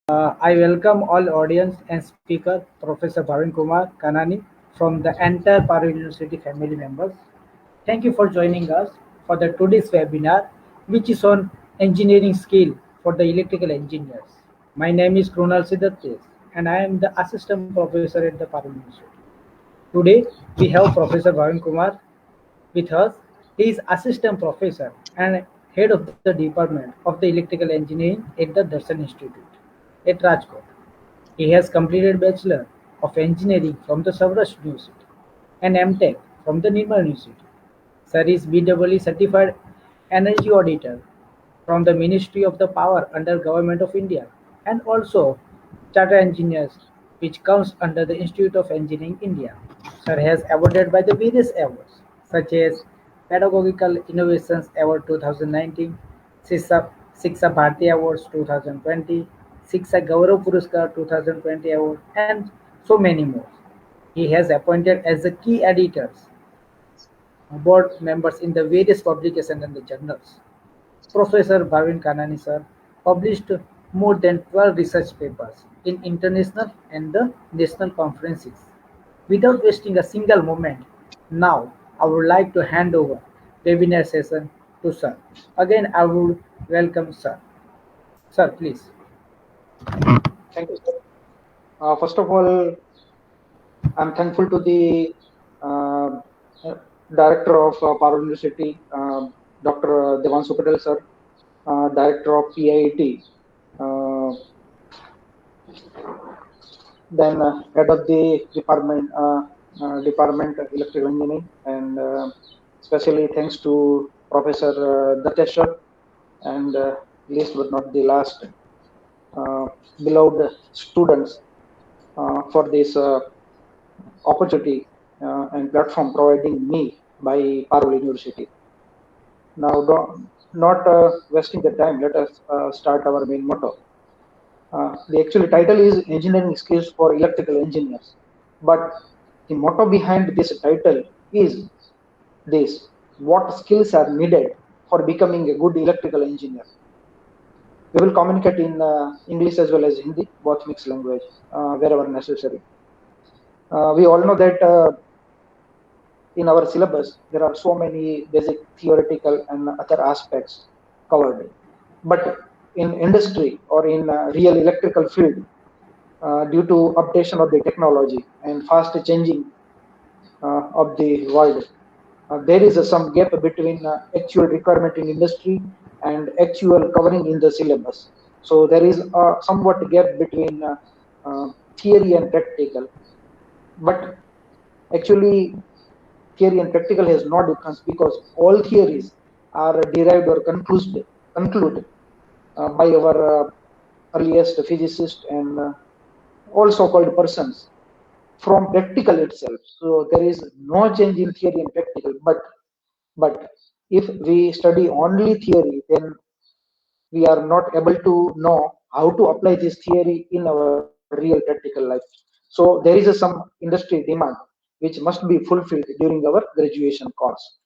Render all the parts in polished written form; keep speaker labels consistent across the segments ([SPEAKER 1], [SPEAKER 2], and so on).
[SPEAKER 1] I welcome all audience and speaker, Professor Bhavin Kumar Kanani from the entire Paro University family members. Thank you for joining us for the today's webinar, which is on engineering skill for the electrical engineers. My name is Krunal Siddharth and I am the assistant professor at the Paro University. Today, we have Professor Bhavin Kumar with us. He is assistant professor and head of the department of the electrical engineering at the Darshan Institute at Rajkot. He has completed Bachelor of Engineering from the Saurashtra University and MTech from the Nirmal University. Sir is BEE certified energy auditor from the Ministry of the Power under Government of India and also Chartered Engineers which comes under the Institute of Engineering India. Sir has awarded by the various awards such as Pedagogical Innovations Award 2019, Shiksha Bharati Awards 2020, Shiksha Gaurav Puruskar 2020 award and so many more. He has appointed as the key editors, board members in the various publications and the journals. Professor Bhavin Kanani sir published more than 12 research papers in international and the national conferences. Without wasting a single moment, now I would like to hand over webinar session to sir. Again, I would welcome sir. Sir, please.
[SPEAKER 2] Thank you, sir. First of all, I'm thankful to the uh, director of Paro University, Dr. Devanshu Patel, sir, director of PIIT, uh, then head of the department electrical engineering, and especially thanks to Professor Datteshwar, and least but not the last, uh, beloved students for this opportunity and platform providing me by Parul University. Now, not wasting the time, let us start our main motto. The actual title is Engineering Skills for Electrical Engineers, but the motto behind this title is this: what skills are needed for becoming a good electrical engineer? We will communicate in English as well as Hindi, both mixed language, wherever necessary. We all know that in our syllabus, there are so many basic theoretical and other aspects covered. But in industry or in real electrical field, due to updation of the technology and fast changing of the world, there is some gap between actual requirement in industry and actual covering in the syllabus. So there is somewhat gap between theory and practical. But actually, theory and practical has no difference because all theories are derived or concluded by our earliest physicists and all so-called persons from practical itself. So there is no change in theory and practical. But if we study only theory, then we are not able to know how to apply this theory in our real practical life. So there is some industry demand which must be fulfilled during our graduation course.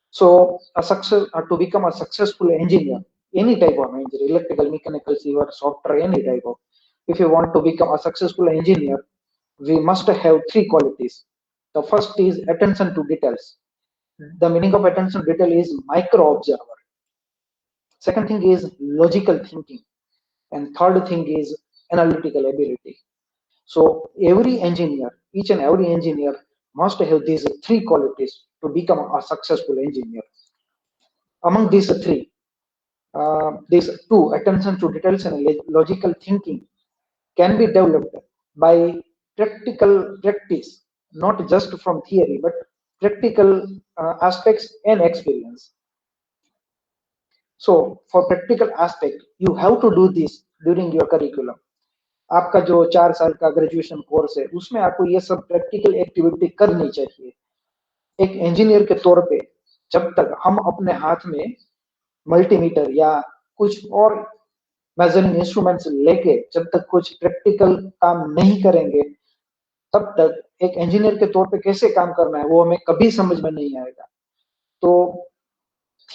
[SPEAKER 2] So to become a successful engineer, any type of engineer, electrical, mechanical, civil, software, any type of, if you want to become a successful engineer, we must have three qualities. The first is attention to details. The meaning of attention to detail is micro observer. Second thing is logical thinking, and third thing is analytical ability. So every engineer, each and every engineer must have these three qualities to become a successful engineer. Among these three, these two, attention to details and logical thinking, can be developed by practical practice, not just from theory, but practical aspects and experience. So for practical aspect, you have to do this during your curriculum. आपका जो 4 साल का graduation course है उसमें आपको ये सब practical activity करनी चाहिए. एक इंजीनियर के तौर पे जब तक हम अपने हाथ में मल्टीमीटर या कुछ और मेजरिंग इंस्ट्रूमेंट्स लेके जब तक कुछ प्रैक्टिकल काम नहीं करेंगे, तब तक एक इंजीनियर के तौर पे कैसे काम करना है वो हमें कभी समझ में नहीं आएगा. तो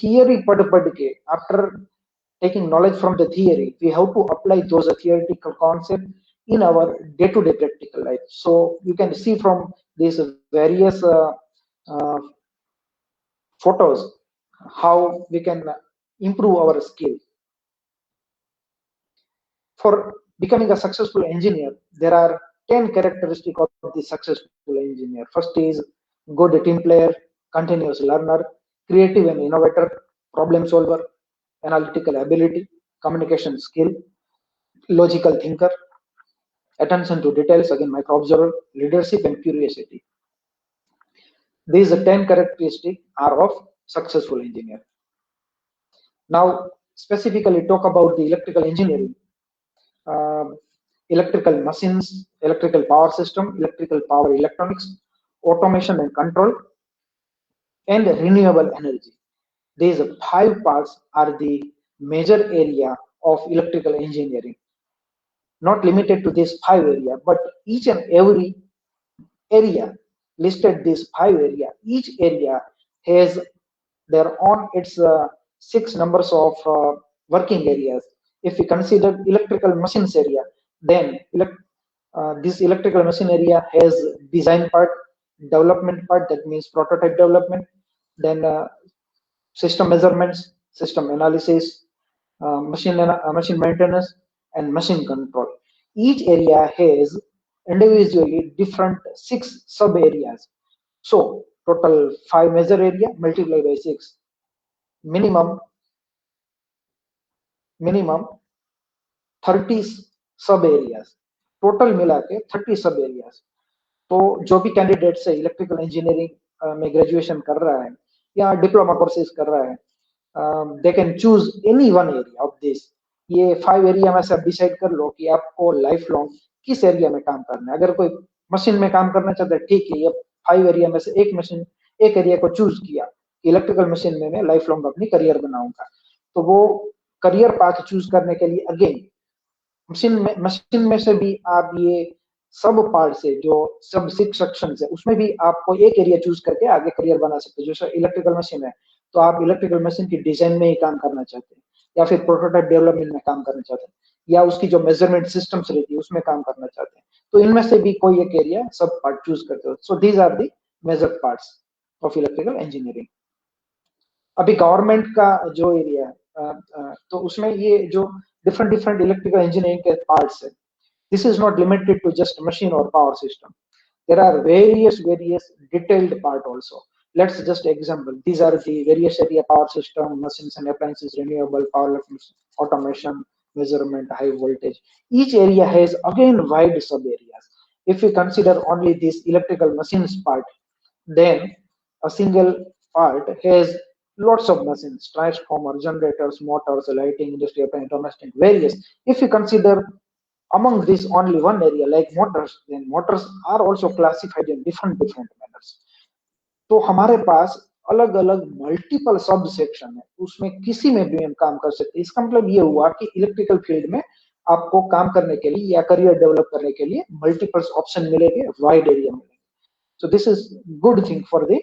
[SPEAKER 2] थियरी पढ़ पढ़ के after taking knowledge from the theory, we have to apply those theoretical concepts in our day-to-day practical life. So you can see from these various uh, photos how we can improve our skill. For becoming a successful engineer, there are 10 characteristics of the successful engineer. First is good team player, continuous learner, creative and innovator, problem solver, analytical ability, communication skill, logical thinker, attention to details, again micro observer, leadership and curiosity. These 10 characteristics are of successful engineer. Now, specifically talk about the electrical engineering. uh, Electrical machines, electrical power system, electrical power electronics, automation and control, and renewable energy. These five parts are the major area of electrical engineering. Not limited to this five area, but each and every area listed these five area. Each area has their own its six numbers of working areas. If we consider electrical machines area, then this electrical machine area has design part, development part, that means prototype development, then system measurements, system analysis, machine maintenance, and machine control. Each area has individually different six sub areas. So total five major area multiplied by six, minimum minimum 30 सब areas, total मिला के 30 सब areas. तो जो भी candidate से electrical engineering में graduation कर रहा है या डिप्लोमा कोर्सेज कर रहा है, they can choose any one area of this. ये 5 एरिया में से आप डिसाइड कर लो कि आपको लाइफ लॉन्ग किस एरिया में काम करना है. अगर कोई मशीन में काम करना चाहता है, ठीक है, ये 5 एरिया में से एक एरिया को चूज किया, इलेक्ट्रिकल मशीन में मैं लाइफ लॉन्ग अपनी करियर बनाऊंगा. तो वो करियर पाथ चूज करने के लिए अगेन मशीन में से भी आप ये सब पार्ट से जो सब सिक्स सेक्शन है उसमें भी आपको एक एरिया चूज करके आगे करियर बना सकते हैं. जैसे इलेक्ट्रिकल मशीन है तो आप इलेक्ट्रिकल मशीन की डिजाइन में ही काम करना चाहते हैं, या फिर प्रोटोटाइप डेवलपमेंट में काम करना चाहते हैं, या उसकी जो मेजरमेंट सिस्टम्स रहती है उसमें काम करना चाहते हैं, तो इनमें से भी कोई एक एरिया सब पार्ट चूज करते हो. So these are the major parts of electrical engineering. अभी गवर्नमेंट का जो एरिया है, तो उसमें ये जो different different electrical engineering के parts है. This is not limited to just machine or power system. There are various detailed part also. Let's just example. These are the various area: power system, machines and appliances, renewable power, automation, measurement, high voltage. Each area has again wide sub areas. If we consider only this electrical machines part, then a single part has lots of machines, transformer, generators, motors, lighting, industrial, domestic, various. If you consider among this only one area like motors, then motors are also classified in different manners. तो हमारे पास अलग अलग multiple sub section है, उसमें किसी में भी हम काम कर सकते हैं. इसका मतलब ये हुआ कि इलेक्ट्रिकल फील्ड में आपको काम करने के लिए या करियर डेवलप करने के लिए मल्टीपल ऑप्शन मिलेंगे, वाइड एरिया मिलेंगे. So this is good thing for the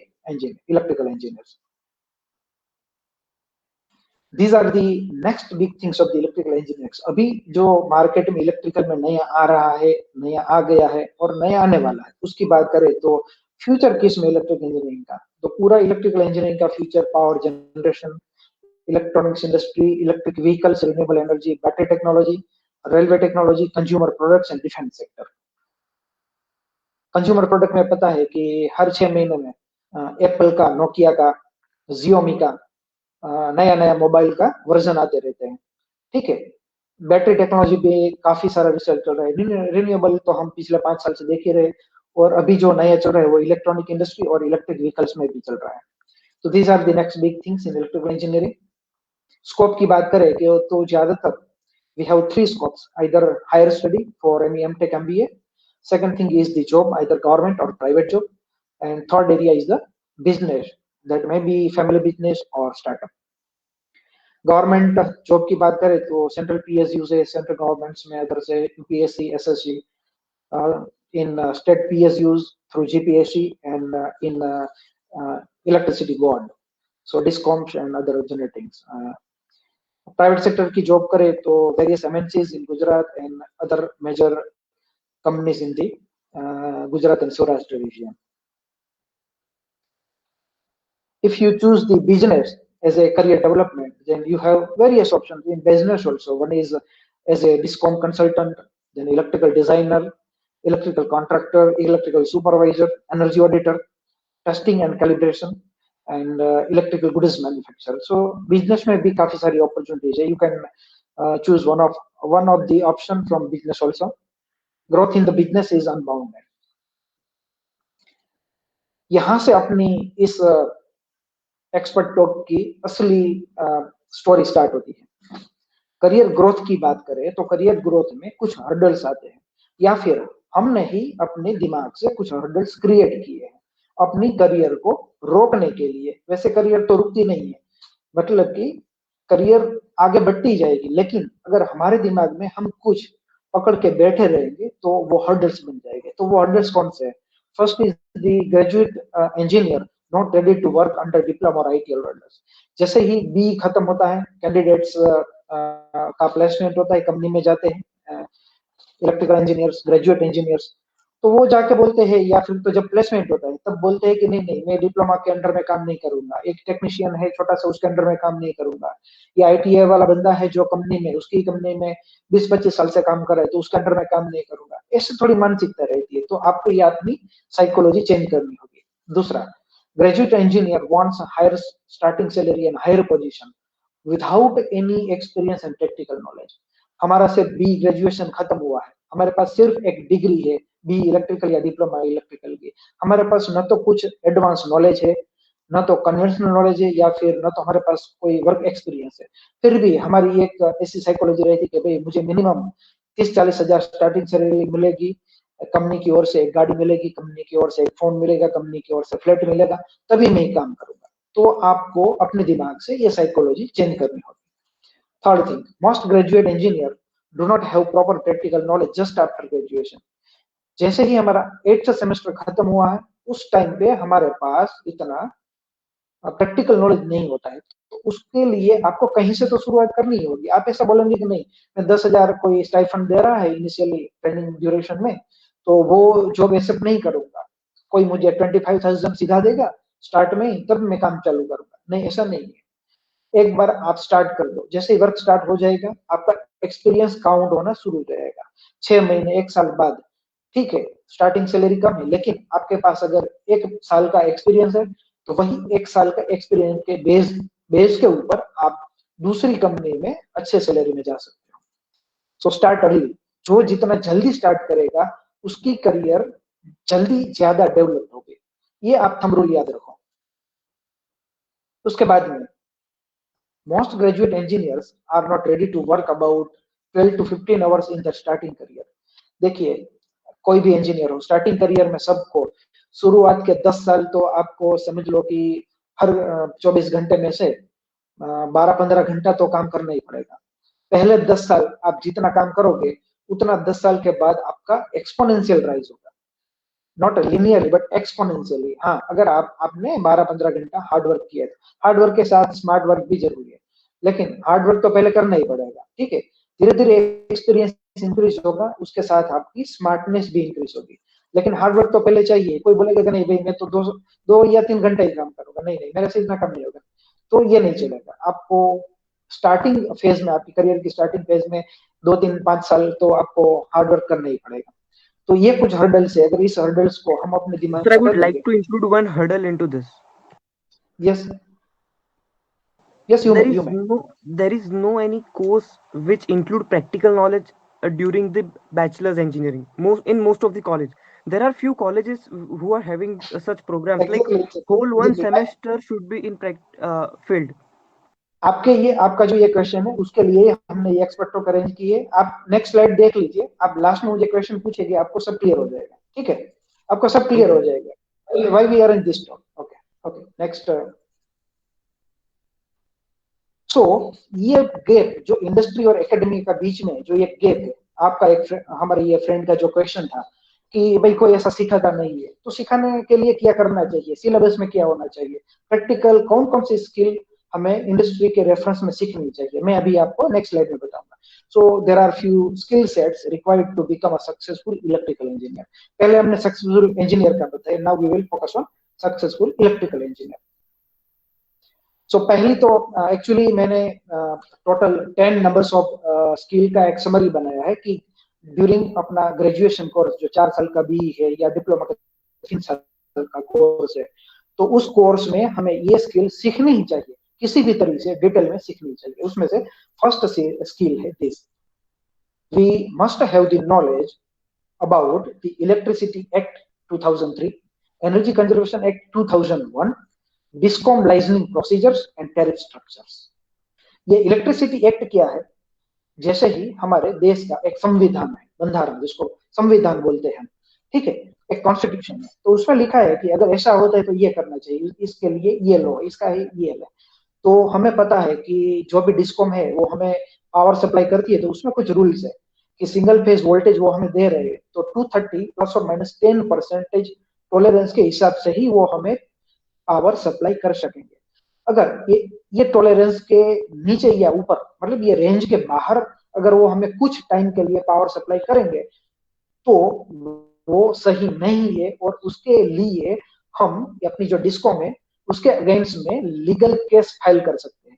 [SPEAKER 2] electrical engineers. These are the next big things of the electrical engineers. अभी जो मार्केट में इलेक्ट्रिकल में नया आ रहा है, नया आ गया है और नया आने वाला है, उसकी बात करें तो फ्यूचर किस में इलेक्ट्रिकल इंजीनियरिंग का, तो पूरा इलेक्ट्रिकल इंजीनियरिंग का future power generation, electronics industry, electric vehicles, renewable energy, battery technology, railway technology, consumer products and defence sector. Consumer product में पता है कि हर 6 महीने में एप्पल का, नोकिया का, जियोमी का नया नया मोबाइल का वर्जन आते रहते हैं. ठीक है. बैटरी टेक्नोलॉजी पे काफी सारा रिसर्च चल रहा है. रिन्यूएबल तो हम पिछले 5 साल से देख ही रहे, और अभी जो नया चल रहा है वो इलेक्ट्रॉनिक इंडस्ट्री और इलेक्ट्रिक व्हीकल्स में भी चल रहा है. तो these are the next big things in electrical engineering. Scope की बात करें कि तो ज्यादातर we have 3 scopes: either higher study for any MTech MBA, second thing is the job, either government or private job, and third area is the business, that may be family business or startup. Government job की बात करें तो central PSU से central governments में other से UPSC, SSC, in state PSUs through GPSC, and in electricity board, so discoms and other generatings. Private sector की job करे तो various MNCs in Gujarat and other major companies in the Gujarat and Saurashtra region. If you choose the business as a career development, then you have various options in business also. One is as a discom consultant, then electrical designer, electrical contractor, electrical supervisor, energy auditor, testing and calibration, and electrical goods manufacturer. So business में भी काफी सारी opportunities है. You can choose one of the option from business also. Growth in the business is unbounded. यहाँ से अपनी इस expert talk की असली स्टोरी स्टार्ट होती है. करियर ग्रोथ की बात करें तो करियर ग्रोथ में कुछ हर्डल्स आते हैं, या फिर हमने ही अपने दिमाग से कुछ हर्डल्स क्रिएट किए हैं अपनी करियर को रोकने के लिए. वैसे करियर तो रुकती नहीं है, मतलब कि करियर आगे बढ़ती जाएगी, लेकिन अगर हमारे दिमाग में हम कुछ पकड़ के बैठे रहेंगे तो वो हर्डल्स बन जाएंगे. तो वो हर्डल्स कौन से हैं? First is the graduate engineer not ready to work under diploma और आईटी होल्डर्स. जैसे ही बी खत्म होता है, कैंडिडेट्स का प्लेसमेंट होता है, कंपनी में जाते हैं इलेक्ट्रिकल इंजीनियर्स, ग्रेजुएट इंजीनियर्स, तो वो जाके बोलते हैं, या फिर तो जब प्लेसमेंट होता है तब बोलते हैं कि नहीं नहीं, मैं डिप्लोमा के अंडर में काम नहीं करूंगा, एक टेक्नीशियन है छोटा सा उसके अंडर में काम नहीं करूंगा, या आईटीआई वाला बंदा है जो कंपनी में उसकी कंपनी में 20-25 साल से काम कर रहा है तो उसके अंडर में काम नहीं करूंगा. ऐसे थोड़ी मानसिकता रहती है, तो आपको ये अपनी साइकोलॉजी चेंज करनी होगी. दूसरा, graduate engineer wants higher starting salary and higher position without any experience and technical knowledge. हमारा सिर्फ बी ग्रेजुएशन खत्म हुआ है, हमारे पास सिर्फ एक डिग्री है, बी इलेक्ट्रिकल या डिप्लोमा इलेक्ट्रिकल की, हमारे पास न तो कुछ एडवांस नॉलेज है, न तो कन्वेंशनल नॉलेज है, या फिर न तो हमारे पास कोई वर्क एक्सपीरियंस है. फिर भी हमारी एक ऐसी साइकोलॉजी रहती है कि भाई मुझे मिनिमम 30-40 हजार स्टार्टिंग सैलरी मिलेगी, कंपनी की ओर से एक गाड़ी मिलेगी, कंपनी की ओर से एक फोन मिलेगा, कंपनी की ओर से फ्लैट मिलेगा, तभी मैं काम करूंगा. तो आपको अपने दिमाग से ये साइकोलॉजी चेंज करनी होगी. Third thing, most graduate engineer do not have proper practical knowledge just after graduation. जैसे ही हमारा 8th सेमेस्टर खत्म हुआ है, उस टाइम पे हमारे पास इतना प्रैक्टिकल नॉलेज नहीं होता है, तो उसके लिए आपको कहीं से तो शुरुआत करनी होगी. आप ऐसा बोलेंगे कि नहीं, मैं 10,000 कोई स्टाइफंड दे रहा है इनिशियली ट्रेनिंग ड्यूरेशन में, तो वो जॉब एक्सेप्ट नहीं करूंगा, कोई मुझे 25,000 सिखा देगा स्टार्ट में ही, तब मैं काम चालू करूंगा. नहीं, ऐसा नहीं है. एक बार आप स्टार्ट कर दो, जैसे ही वर्क स्टार्ट हो जाएगा आपका एक्सपीरियंस काउंट होना शुरू हो जाएगा. 6 महीने 1 साल बाद, ठीक है, स्टार्टिंग सैलरी कम है, लेकिन आपके पास अगर 1 साल का एक्सपीरियंस है तो वही 1 साल का एक्सपीरियंस के बेस के ऊपर आप दूसरी कंपनी में अच्छे सैलरी में जा सकते हो. So start early. जो जितना जल्दी स्टार्ट करेगा उसकी करियर जल्दी ज्यादा डेवलप होगी. ये आप थंब रूल याद रखो. उसके बाद में most graduate engineers are not ready to work about 12 to 15 hours in their starting career. देखिए, कोई भी इंजीनियर हो, स्टार्टिंग करियर में सबको शुरुआत के 10 साल तो आपको समझ लो कि हर 24 घंटे में से 12-15 घंटा तो काम करना ही पड़ेगा. पहले 10 साल आप जितना काम करोगे उतना 10 साल के बाद आपका एक्सपोनेंशियल राइज होगा. Not linearly but exponentially. हाँ, अगर आपने 12-15 घंटा हार्ड वर्क किया, हार्ड वर्क के साथ स्मार्ट वर्क भी जरूरी है, लेकिन हार्ड वर्क तो पहले करना ही पड़ेगा. ठीक है, धीरे धीरे एक्सपीरियंस इंक्रीज होगा, उसके साथ आपकी स्मार्टनेस भी इंक्रीज होगी, लेकिन हार्ड वर्क तो पहले चाहिए. कोई बोलेगा कि नहीं भाई मैं तो 2 या 3 घंटे ही काम करूंगा, नहीं नहीं मेरे से इतना कम नहीं होगा, तो ये नहीं चलेगा. आपको स्टार्टिंग फेज में, आपकी करियर की स्टार्टिंग फेज में 2-3-5 साल तो आपको हार्ड वर्क करना ही पड़ेगा. तो ये कुछ हर्डल्स है, अगर इस हर्डल्स को हम अपने दिमाग
[SPEAKER 3] Sir, I
[SPEAKER 2] में
[SPEAKER 3] would
[SPEAKER 2] कर
[SPEAKER 3] like
[SPEAKER 2] लेंगे.
[SPEAKER 3] to include one hurdle into this.
[SPEAKER 2] Yes, yes, you
[SPEAKER 3] There
[SPEAKER 2] may, you
[SPEAKER 3] is
[SPEAKER 2] may.
[SPEAKER 3] no any course which include practical knowledge during the bachelor's engineering. Most of the college, there are few colleges who are having such programs like
[SPEAKER 2] Exactly,
[SPEAKER 3] whole one
[SPEAKER 2] exactly.
[SPEAKER 3] semester should be in field.
[SPEAKER 2] आपका जो ये question है उसके लिए हमने ये expert talk arrange की है. आप नेक्स्ट स्लाइड देख लीजिए, आप लास्ट में मुझे क्वेश्चन पूछेगी, आपको सब क्लियर हो जाएगा. ठीक है, आपको सब क्लियर हो जाएगा. Why we are in this talk. Okay okay, next. So ये गैप जो इंडस्ट्री और एकेडमी का बीच में जो ये गैप है, आपका एक हमारे ये फ्रेंड का जो क्वेश्चन था कि भाई कोई ऐसा सिखाता नहीं है, तो सिखाने के लिए क्या करना चाहिए, सिलेबस में क्या होना चाहिए, प्रैक्टिकल कौन कौन सी स्किल हमें इंडस्ट्री के रेफरेंस में सीखनी चाहिए। मैं अभी आपको नेक्स्ट स्लाइड में बताऊंगा। So there are few skill sets required to become a successful electrical engineer. पहले हमने सक्सेसफुल इंजीनियर का बताया, now we will focus on successful electrical engineer. So पहली तो एक्चुअली मैंने टोटल 10 नंबर्स ऑफ स्किल का एक समरी बनाया है कि ड्यूरिंग अपना ग्रेजुएशन कोर्स जो 4 साल का भी है या डिप्लोमा का 3 साल का कोर्स है, तो उस कोर्स में हमें ये स्किल सीखनी ही चाहिए, किसी भी तरीके से डिटेल में सीखनी चाहिए। उसमें से फर्स्ट स्किल है this, we must have the knowledge about the electricity act 2003, energy conservation act 2001, discom licensing procedures and tariff structures. ये इलेक्ट्रिसिटी एक्ट क्या है? जैसे ही हमारे देश का एक संविधान है, बंधारण जिसको संविधान बोलते हैं, ठीक है, एक कॉन्स्टिट्यूशन है, तो उसमें लिखा है कि अगर ऐसा होता है तो ये करना चाहिए, इसके लिए ये लो, इसका है ये लो। तो हमें पता है कि जो भी डिस्कॉम है वो हमें पावर सप्लाई करती है, तो उसमें कुछ रूल्स है कि सिंगल फेज वोल्टेज वो हमें दे रहे हैं तो 230 प्लस और माइनस 10% टॉलरेंस के हिसाब से ही वो हमें पावर सप्लाई कर सकेंगे। अगर ये टॉलरेंस के नीचे या ऊपर, मतलब ये रेंज के बाहर अगर वो हमें कुछ टाइम के लिए पावर सप्लाई करेंगे तो वो सही नहीं है, और उसके लिए हम अपनी जो डिस्कॉम है उसके अगेंस्ट में लीगल केस फाइल कर सकते हैं।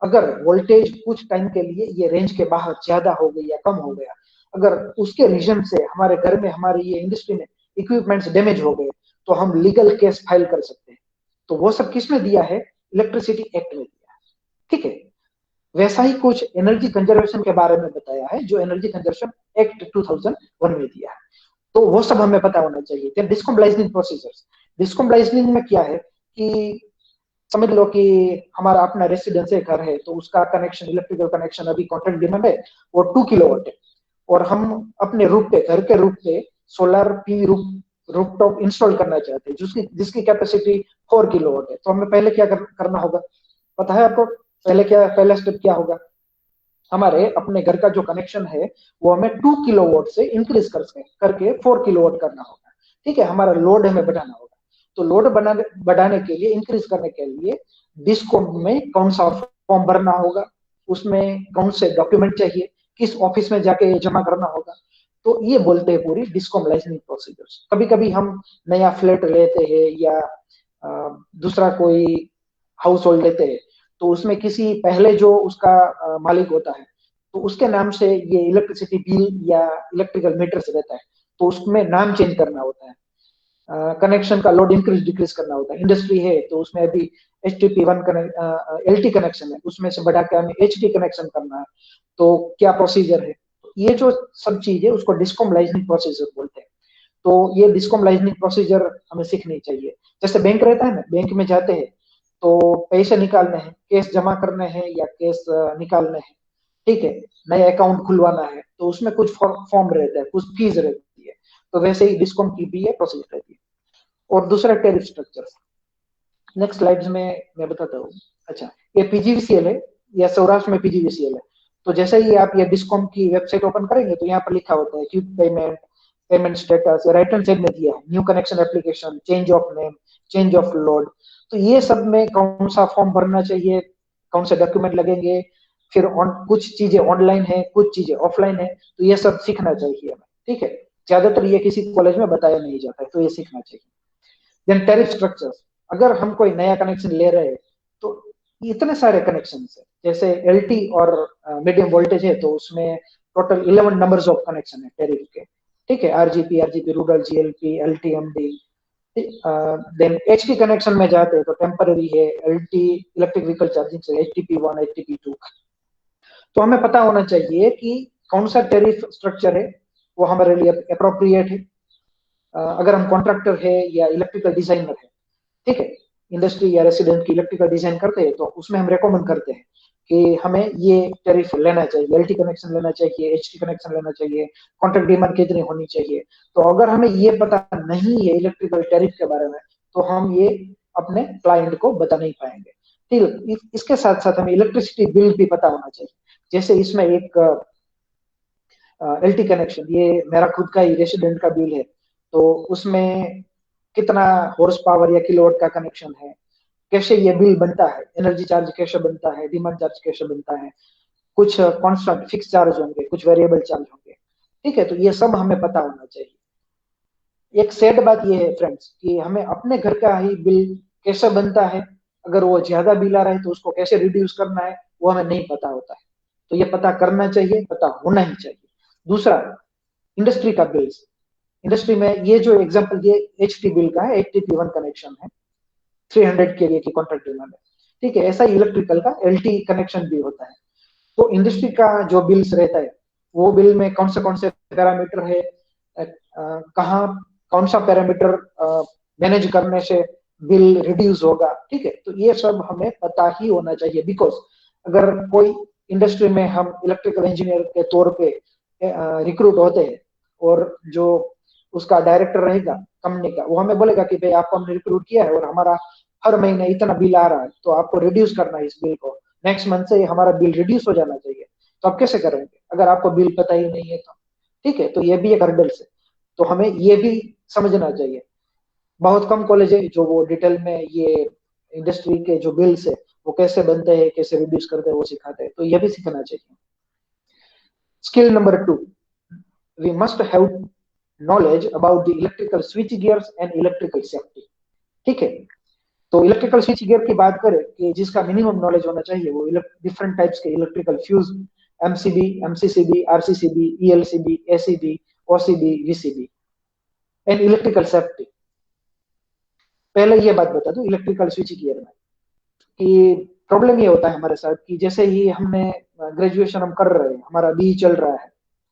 [SPEAKER 2] अगर वोल्टेज कुछ टाइम के लिए ये रेंज के बाहर ज्यादा हो गई या कम हो गया, अगर उसके रीजन से हमारे घर में, हमारी ये इंडस्ट्री में इक्विपमेंट्स डैमेज हो गए, तो हम लीगल केस फाइल कर सकते हैं। तो वो सब किसमें दिया है? इलेक्ट्रिसिटी एक्ट में दिया है, ठीक है। वैसा ही कुछ एनर्जी कंजर्वेशन के बारे में बताया है जो एनर्जी कंजर्वेशन एक्ट 2001 में दिया है, तो वो सब हमें पता होना चाहिए। Discom licensing procedures, discom licensing में क्या है कि समझ लो कि हमारा अपना रेसिडेंस घर है, तो उसका कनेक्शन, इलेक्ट्रिकल कनेक्शन अभी कॉन्ट्रैक्ट डिमांड है वो 2 किलोवाट है, और हम अपने रूफ पे, घर के रूफ पे सोलर पी रूफटॉप इंस्टॉल करना चाहते हैं जिसकी कैपेसिटी 4 किलोवाट है। तो हमें पहले क्या करना होगा, पता है आपको? पहला स्टेप क्या होगा? हमारे अपने घर का जो कनेक्शन है वो हमें 2 किलोवाट से इंक्रीज करके 4 किलोवाट करना होगा, ठीक है। हमारा लोड हमें बढ़ाना होगा, तो लोड बढ़ाने के लिए, इंक्रीज करने के लिए डिस्कॉम में कौन सा फॉर्म भरना होगा, उसमें कौन से डॉक्यूमेंट चाहिए, किस ऑफिस में जाके जमा करना होगा, तो ये बोलते हैं पूरी डिस्कॉम लाइसेंसिंग प्रोसीजर्स। कभी कभी हम नया फ्लैट लेते हैं या दूसरा कोई हाउस होल्ड लेते हैं, तो उसमें किसी पहले जो उसका मालिक होता है, तो उसके नाम से ये इलेक्ट्रिसिटी बिल या इलेक्ट्रिकल मीटर से रहता है, तो उसमें नाम चेंज करना होता है, कनेक्शन का लोड इंक्रीज डिक्रीज करना होता है। इंडस्ट्री है तो उसमें अभी HTP1 LT कनेक्शन है, उसमें से बढ़ा के हमें HT कनेक्शन करना है, तो क्या प्रोसीजर है? ये जो सब चीज है उसको डिस्कॉम लाइसेंसिंग प्रोसीजर बोलते हैं। तो ये डिस्कॉम लाइसेंसिंग प्रोसीजर हमें सीखनी चाहिए। जैसे बैंक रहता है ना, बैंक में जाते हैं तो पैसे निकालने हैं, केस जमा करने हैं या केस निकालने हैं, ठीक है, नया अकाउंट खुलवाना है, तो उसमें कुछ फॉर्म रहता है, कुछ फीस रहती है, तो वैसे ही डिस्कॉम की भी ये प्रोसीजर रहती है। और दूसरा टैरिफ स्ट्रक्चर, नेक्स्ट स्लाइड्स में मैं बताता हूँ। अच्छा, ये PGVCL है या सौराष्ट्र में PGVCL है। तो जैसे ही आप ये डिस्कॉम की वेबसाइट ओपन करेंगे तो यहाँ पर लिखा होता है quick payment, payment status, right hand side में दिया है new connection application, change of name, change of load. तो ये सब में कौन सा फॉर्म भरना चाहिए, कौन से डॉक्यूमेंट लगेंगे, फिर कुछ चीजें ऑनलाइन है, कुछ चीजें ऑफलाइन है, तो ये सब सीखना चाहिए हमें, ठीक है। ज्यादातर ये किसी कॉलेज में बताया नहीं जाता है, तो ये सीखना चाहिए। देन टैरिफ स्ट्रक्चर्स, अगर हम कोई नया कनेक्शन ले रहे हैं तो इतने सारे कनेक्शन है, जैसे LT और मीडियम वोल्टेज है तो उसमें टोटल 11 नंबर्स ऑफ कनेक्शन है टैरिफ के, ठीक है। RGP rural, GLP, LT, MD। Then HT connection में जाते हैं तो टेम्पररी है, LT इलेक्ट्रिक व्हीकल चार्जिंग से HTP1, HTP2। तो हमें पता होना चाहिए कि कौन सा टैरिफ स्ट्रक्चर है वो हमारे लिए अप्रोप्रिएट है। अगर हम कॉन्ट्रैक्टर है या इलेक्ट्रिकल डिजाइनर है, ठीक है, इंडस्ट्री या रेसिडेंट की इलेक्ट्रिकल डिजाइन करते हैं, तो उसमें हम रेकमेंड करते हैं कि हमें ये टैरिफ लेना चाहिए, LT कनेक्शन लेना चाहिए, HT कनेक्शन लेना चाहिए, कॉन्ट्रैक्ट डिमांड कितनी होनी चाहिए। तो अगर हमें ये पता नहीं है इलेक्ट्रिकल टैरिफ के बारे में, तो हम ये अपने क्लाइंट को बता नहीं पाएंगे, ठीक। इसके साथ साथ हमें इलेक्ट्रिसिटी बिल भी पता होना चाहिए। जैसे इसमें एक LT कनेक्शन, ये मेरा खुद का ही रेसिडेंट का बिल है, तो उसमें कितना हॉर्स पावर या किलोवाट का कनेक्शन है, कैसे ये बिल बनता है, एनर्जी चार्ज कैसे बनता है, डिमांड चार्ज कैसे बनता है, कुछ कांस्टेंट फिक्स चार्ज होंगे, कुछ वेरिएबल चार्ज होंगे, ठीक है। तो ये सब हमें पता होना चाहिए। एक सैड बात ये है फ्रेंड्स कि हमें अपने घर का ही बिल कैसे बनता है, अगर वो ज्यादा बिल आ रहा है तो उसको कैसे रिड्यूस करना है वो हमें नहीं पता होता है। तो ये पता करना चाहिए, पता होना ही चाहिए। दूसरा, इंडस्ट्री का बिल्स। इंडस्ट्री में ये जो एग्जांपल ये एचटी बिल का है, एचटीपी 1 कनेक्शन है, 300 केवीए की कॉन्ट्रैक्ट डिमांड है, ठीक है। ऐसा ही इलेक्ट्रिकल का एलटी कनेक्शन भी होता है। तो इंडस्ट्री का जो बिल्स रहता है वो बिल में कौन से पैरामीटर है, कहाँ कौन सा पैरामीटर मैनेज करने से बिल रिड्यूस होगा, ठीक है। तो ये सब हमें पता ही होना चाहिए, बिकॉज अगर कोई इंडस्ट्री में हम इलेक्ट्रिकल इंजीनियर के तौर पे रिक्रूट होते हैं और जो उसका डायरेक्टर रहेगा कंपनी का, वो हमें बोलेगा कि भाई आपको हमने रिक्रूट किया है और हमारा हर महीने इतना बिल आ रहा है, तो आपको रिड्यूस करना है इस बिल को, नेक्स्ट मंथ से हमारा बिल रिड्यूस हो जाना चाहिए। तो आप कैसे करेंगे अगर आपको बिल पता ही नहीं है तो, ठीक है। तो ये भी एक हर्डल्स है, तो हमें ये भी समझना चाहिए। बहुत कम कॉलेज है जो वो डिटेल में ये इंडस्ट्री के जो बिल्स है वो कैसे बनते हैं, कैसे रिड्यूस करते हैं वो सिखाते हैं, तो ये भी सीखना चाहिए। Skill number 2, we must have knowledge about the electrical switch gears and electrical safety, ठीक है। तो इलेक्ट्रिकल स्विच गियर की बात करें कि जिसका मिनिमम नॉलेज होना चाहिए, वो डिफरेंट टाइप्स के electrical fuse, MCB, MCCB, RCCB, ELCB, ACB, OCB, VCB and electrical safety. पहले ये बात बता दूं इलेक्ट्रिकल स्विच गियर में कि प्रॉब्लम ये होता है हमारे साथ कि जैसे ही हमने ग्रेजुएशन हम कर रहे हैं, हमारा बी चल रहा है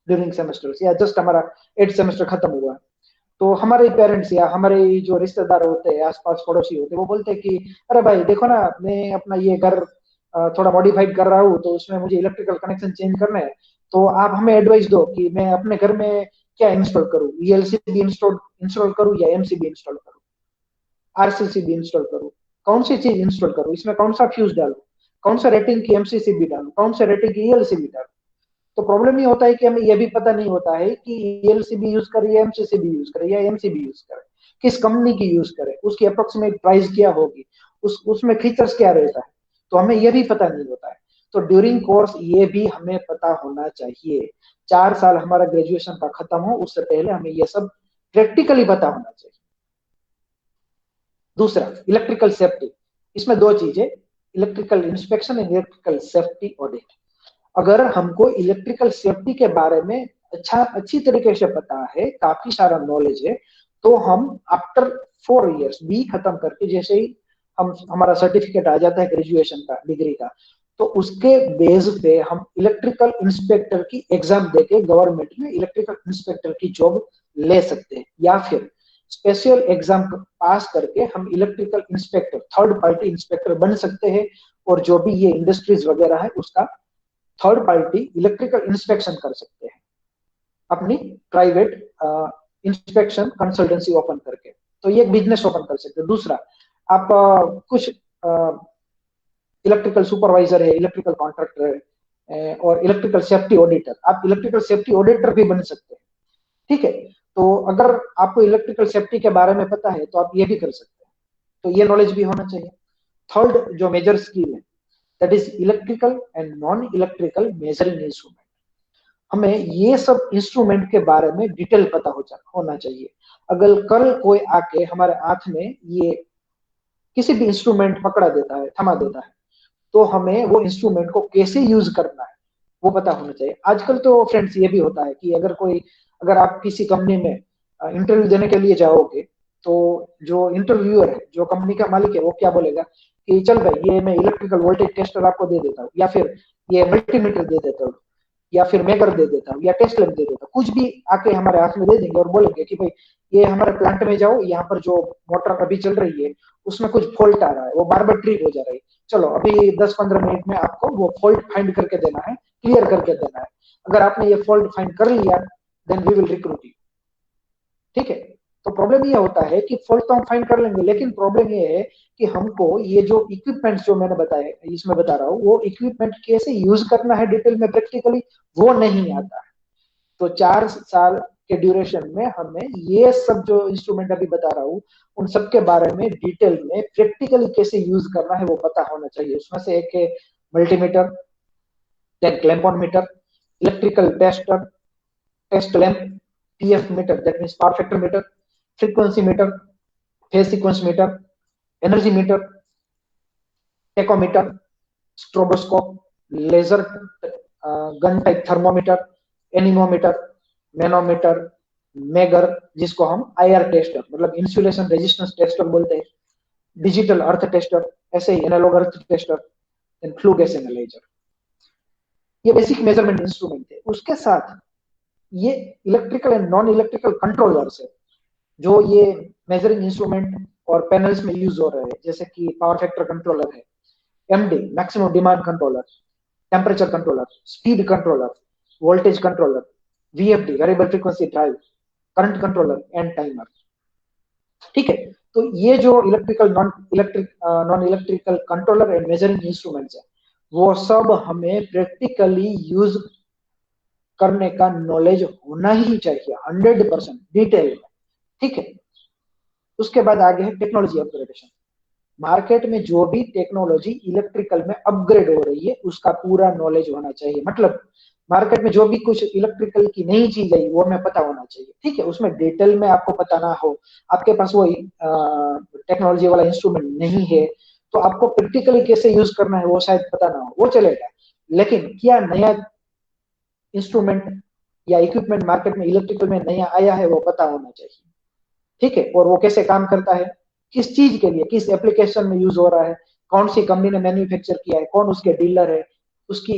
[SPEAKER 2] ड्यूरिंग सेमेस्टर या जस्ट हमारा 8 सेमेस्टर खत्म हुआ है, तो हमारे पेरेंट्स या हमारे जो रिश्तेदार होते हैं, आसपास पड़ोसी होते हैं, वो बोलते हैं कि अरे भाई देखो ना, मैं अपना ये घर थोड़ा मॉडिफाइड कर रहा हूँ, तो उसमें मुझे इलेक्ट्रिकल कनेक्शन चेंज करना है, तो आप हमें एडवाइस दो कि मैं अपने घर में क्या इंस्टॉल करूँ, ईएलसीबी इंस्टॉल इंस्टॉल करूँ या एमसीबी इंस्टॉल करूँ, आरसीसीबी इंस्टॉल करूँ, कौन सी चीज इंस्टॉल करूँ, इसमें कौन सा फ्यूज डालू, कौन सा रेटिंग की एमसीसीबी डालू, कौन सा रेटिंग की ईएलसीबी डालू। तो प्रॉब्लम ये होता है कि हमें ये भी पता नहीं होता है कि ईएलसीबी यूज करे या एमसीसीबी यूज करे या एमसीबी यूज करे, किस कंपनी की यूज करे, उसकी अप्रोक्सीमेट प्राइस क्या होगी, उसमें फीचर्स क्या रहता है, तो हमें ये भी पता नहीं होता है। तो ड्यूरिंग कोर्स ये भी हमें पता होना चाहिए। 4 साल हमारा ग्रेजुएशन का खत्म हो उससे पहले हमें ये सब प्रैक्टिकली पता होना चाहिए। दूसरा, इलेक्ट्रिकल सेफ्टी। इसमें दो चीजें, electrical inspection and electrical safety audit. अगर हमको इलेक्ट्रिकल सेफ्टी के बारे में अच्छी तरीके से पता है, काफी सारा नॉलेज है, तो हम आफ्टर 4 इयर्स बी खत्म करके जैसे ही हम हमारा सर्टिफिकेट आ जाता है ग्रेजुएशन का, डिग्री का, तो उसके बेस पे हम इलेक्ट्रिकल इंस्पेक्टर की एग्जाम देके गवर्नमेंट में इलेक्ट्रिकल इंस्पेक्टर की जॉब ले सकते हैं, या फिर स्पेशल एग्जाम पास करके हम electrical inspector, third party inspector बन सकते हैं, और जो भी ये इंडस्ट्रीज वगैरह है उसका थर्ड पार्टी इलेक्ट्रिकल इंस्पेक्शन कर सकते हैं अपनी प्राइवेट इंस्पेक्शन कंसल्टेंसी ओपन करके, तो ये बिजनेस ओपन कर सकते हैं। दूसरा, आप कुछ इलेक्ट्रिकल सुपरवाइजर है, इलेक्ट्रिकल कॉन्ट्रैक्टर है और इलेक्ट्रिकल सेफ्टी ऑडिटर, आप इलेक्ट्रिकल सेफ्टी ऑडिटर भी बन सकते हैं, ठीक है। तो अगर आपको इलेक्ट्रिकल सेफ्टी के बारे में पता है तो आप ये भी कर सकते हैं, तो ये नॉलेज भी होना चाहिए। थर्ड जो मेजर स्किल है, that is electrical and non electrical measuring instrument. हमें ये सब इंस्ट्रूमेंट के बारे में डिटेल पता होना चाहिए। अगर कल कोई आके हमारे हाथ में ये किसी भी इंस्ट्रूमेंट पकड़ा देता है, थमा देता है, तो हमें वो इंस्ट्रूमेंट को कैसे यूज करना है वो पता होना चाहिए। आजकल तो फ्रेंड्स ये भी होता है कि अगर आप किसी कंपनी में इंटरव्यू देने के लिए जाओगे, तो जो इंटरव्यूअर है, जो कंपनी का मालिक है, वो क्या बोलेगा कि चल भाई ये मैं इलेक्ट्रिकल वोल्टेज टेस्टर आपको दे देता हूँ, या फिर ये मल्टीमीटर दे देता हूँ, या फिर मेकर दे देता हूँ, या टेस्ट लैंप दे देता हूँ, कुछ भी आके हमारे हाथ में दे देंगे और बोलेंगे कि भाई ये हमारे प्लांट में जाओ, यहाँ पर जो मोटर अभी चल रही है उसमें कुछ फॉल्ट आ रहा है, वो बार बार ट्रिप हो जा रही है, चलो अभी 10-15 मिनट में आपको वो फॉल्ट फाइंड करके देना है, क्लियर करके देना है। अगर आपने ये फॉल्ट फाइंड कर लिया, then we will recruit you, ठीक है। तो प्रॉब्लम ये होता है कि फॉल्ट तो हम फाइंड कर लेंगे, लेकिन प्रॉब्लम ये है कि हमको ये जो इक्विपमेंट जो मैंने बताया, इसमें बता रहा हूँ, वो इक्विपमेंट कैसे यूज करना है डिटेल में प्रैक्टिकली वो नहीं आता है। तो 4 साल के ड्यूरेशन में हमें ये सब जो इंस्ट्रूमेंट अभी बता रहा हूँ उन सब के बारे में डिटेल में प्रैक्टिकली कैसे यूज करना है वो पता होना चाहिए। उसमें से एक है multimeter, then clamp on meter, electrical tester, test lamp, PF meter that means power factor meter, frequency meter, phase sequence meter, energy meter, tachometer, stroboscope, laser gun type thermometer, anemometer, manometer, megger जिसको हम IR tester मतलब insulation resistance tester बोलते हैं, digital earth tester, ऐसे ही analog earth tester, and flue gas analyser. ये basic measurement instrument है। उसके साथ ये electrical and non electrical controllers है जो ये मेजरिंग इंस्ट्रूमेंट और पैनल्स में यूज हो रहे हैं, जैसे कि पावर फैक्टर कंट्रोलर है, MD maximum demand controller, temperature controller, speed controller, voltage controller, VFD variable frequency drive, current controller and timer. ठीक है, तो ये जो non electrical controller and measuring instruments है वो सब हमें प्रैक्टिकली यूज करने का नॉलेज होना ही चाहिए 100% डिटेल में। ठीक है, उसके बाद आगे है टेक्नोलॉजी अपग्रेडेशन। मार्केट में जो भी टेक्नोलॉजी इलेक्ट्रिकल में अपग्रेड हो रही है उसका पूरा नॉलेज होना चाहिए। मतलब मार्केट में जो भी कुछ इलेक्ट्रिकल की नई चीज आई वो हमें पता होना चाहिए। ठीक है, उसमें डिटेल में आपको पता ना हो, आपके पास वो टेक्नोलॉजी वाला इंस्ट्रूमेंट नहीं है तो आपको प्रैक्टिकली कैसे यूज करना है वो शायद पता ना हो, वो चलेगा। लेकिन क्या नया इंस्ट्रूमेंट या इक्विपमेंट मार्केट में इलेक्ट्रिकल में नया आया है वो पता होना चाहिए। ठीक है, और वो कैसे काम करता है, किस चीज के लिए, किस एप्लीकेशन में यूज हो रहा है, कौन सी कंपनी ने मैन्युफैक्चर किया है, कौन उसके डीलर है, उसकी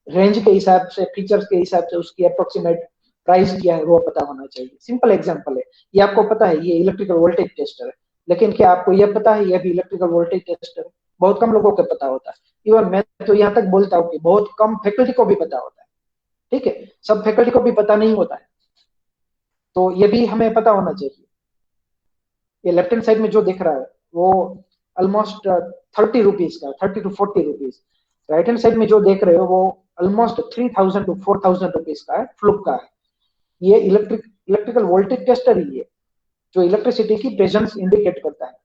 [SPEAKER 2] रेंज के हिसाब से, फीचर्स के हिसाब से उसकी अप्रोक्सीमेट प्राइस क्या है वो पता होना चाहिए। सिंपल एग्जांपल है, ये आपको पता है ये इलेक्ट्रिकल वोल्टेज टेस्टर है, लेकिन क्या आपको ये पता है ये भी इलेक्ट्रिकल वोल्टेज टेस्टर है? बहुत कम लोगों को पता होता है। इवन मैं तो यहाँ तक बोलता हूँ कि बहुत कम फैकल्टी को भी पता होता है। ठीक है, सब फैकल्टी को भी पता नहीं होता है, तो ये भी हमें पता होना चाहिए। ये लेफ्ट हैंड साइड में जो दिख रहा है वो ऑलमोस्ट 30 रुपीज का, 30 to 40 rupees. Right hand side में जो देख रहे हो वो ऑलमोस्ट 3000 to 4000 रुपीज का है, फ्लुक का है। ये इलेक्ट्रिकल वोल्टेज टेस्टर ही है जो इलेक्ट्रिसिटी की प्रेजेंस इंडिकेट करता है।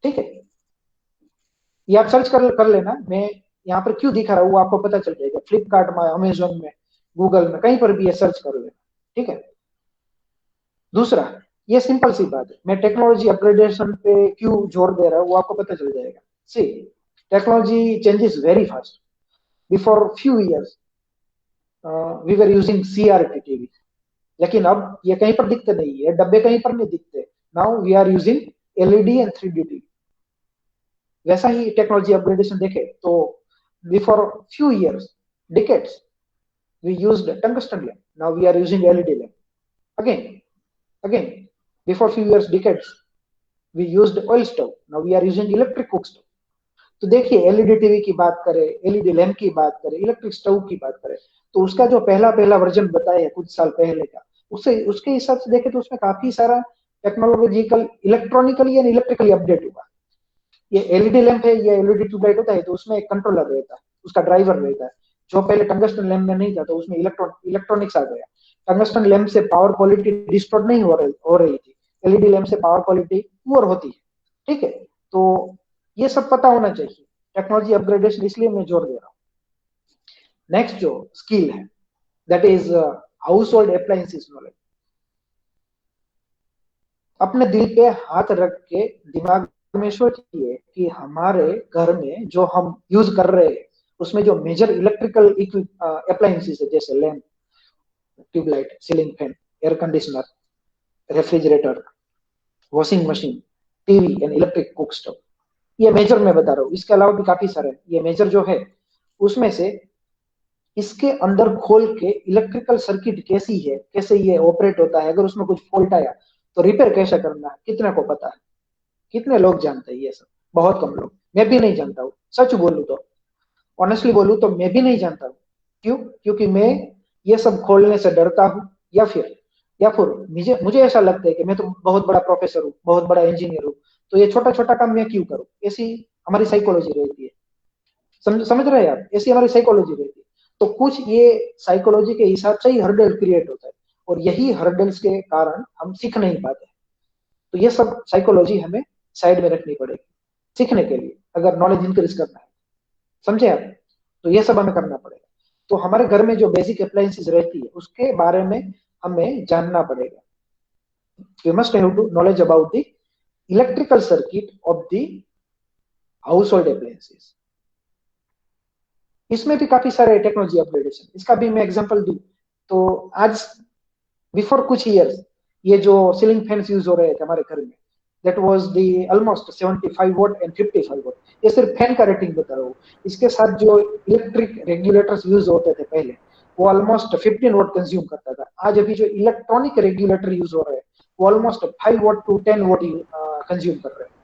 [SPEAKER 2] ठीक है, ये आप सर्च कर लेना, मैं यहाँ पर क्यों दिखा रहा हूँ वो आपको पता चल जाएगा। फ्लिपकार्ट में, अमेजोन में, गूगल में, कहीं पर भी ये सर्च कर लेना। ठीक है, दूसरा ये सिंपल सी बात है, मैं टेक्नोलॉजी अपग्रेडेशन पे क्यों जोर दे रहा हूँ वो आपको पता चल जाएगा। See, technology changes very fast. Before few years we were using CRT TV, लेकिन अब ये कहीं पर दिखते नहीं है, डब्बे कहीं पर नहीं दिखते। Now we are using LED and 3D TV. वैसा ही टेक्नोलॉजी अपग्रेडेशन देखे तो before few years, decades, we used tungsten lamp, now we are using LED lamp। Again, before few years, decades, we used oil stove, now we are using electric cook stove। तो देखिए, LED TV की बात करें, LED lamp की बात करें, electric stove की बात करें, तो उसका जो पहला वर्जन बताया है कुछ साल पहले का, उसके हिसाब से देखें तो उसमें काफी सारा technological, electronically and electrically update हुआ। ये एलईडी लैंप है, ये एलईडी ट्यूबलाइट होता है तो उसमें एक कंट्रोलर रहता है, उसका ड्राइवर रहता है, जो पहले टंगस्टन लैंप में नहीं था, तो उसमें इलेक्ट्रॉनिक्स आ गया। टंगस्टन लैंप से पावर क्वालिटी डिस्टॉर्ट नहीं हो रही थी, एलईडी लैंप से पावर क्वालिटी पुअर होती है। ठीक है, तो ये सब पता होना चाहिए। टेक्नोलॉजी अपग्रेडेशन इसलिए मैं जोर दे रहा हूँ। नेक्स्ट जो स्किल है that is house hold appliances knowledge. अपने दिल पे हाथ रख के दिमाग में सोचिए कि हमारे घर में जो हम यूज कर रहे हैं उसमें जो मेजर इलेक्ट्रिकल अप्लायंसेस है, जैसे lamp, tube light, ceiling fan, air conditioner, refrigerator, washing machine, TV and electric cook stove, ये मेजर मैं बता रहा हूँ। इसके अलावा भी काफी सारे, ये मेजर जो है उसमें से इसके अंदर खोल के इलेक्ट्रिकल सर्किट कैसी है, कैसे ये ऑपरेट होता है, अगर उसमें कुछ फॉल्ट आया तो रिपेयर कैसे करना है, कितने को पता है, कितने लोग जानते हैं ये सब? बहुत कम लोग। मैं भी नहीं जानता हूँ, सच बोलूं तो, ऑनेस्टली बोलूं तो मैं भी नहीं जानता हूँ। क्यों? क्योंकि मैं ये सब खोलने से डरता हूँ, या फिर मुझे ऐसा लगता है कि मैं तो बहुत बड़ा प्रोफेसर हूँ, बहुत बड़ा इंजीनियर हूँ, तो ये छोटा छोटा काम मैं क्यों करूँ। ऐसी हमारी साइकोलॉजी रहती है, समझ रहे हैं आप? ऐसी हमारी साइकोलॉजी रहती है। तो कुछ ये साइकोलॉजी के हिसाब से ही हर्डल क्रिएट होता है, और यही हर्डल्स के कारण हम सीख नहीं पाते। तो ये सब साइकोलॉजी हमें साइड में रखनी पड़ेगी सीखने के लिए, अगर नॉलेज इंक्रीज करना है, समझे आप? तो ये सब हमें करना पड़ेगा। तो हमारे घर में जो बेसिक अप्लायंसेस रहती है उसके बारे में हमें जानना पड़ेगा। You must have to knowledge about the electrical circuit of the household appliances. इसमें भी काफी सारे टेक्नोलॉजी अपग्रेडेशन, इसका भी मैं एग्जांपल दूं तो आज बिफोर कुछ ईयर्स ये जो सीलिंग फैंस यूज हो रहे थे हमारे घर में, that was the almost 75 vote and 55 vote. ये सिर्फ फैन का रेटिंग बता रहा हूँ। इसके साथ जो इलेक्ट्रिक रेगुलेटर्स यूज होते थे पहले, वो ऑलमोस्ट 15 वोट कंज्यूम करता था। आज अभी जो इलेक्ट्रॉनिक रेगुलेटर यूज हो रहे हैं वो almost 5 watt to 10 watt consume कर रहे हैं।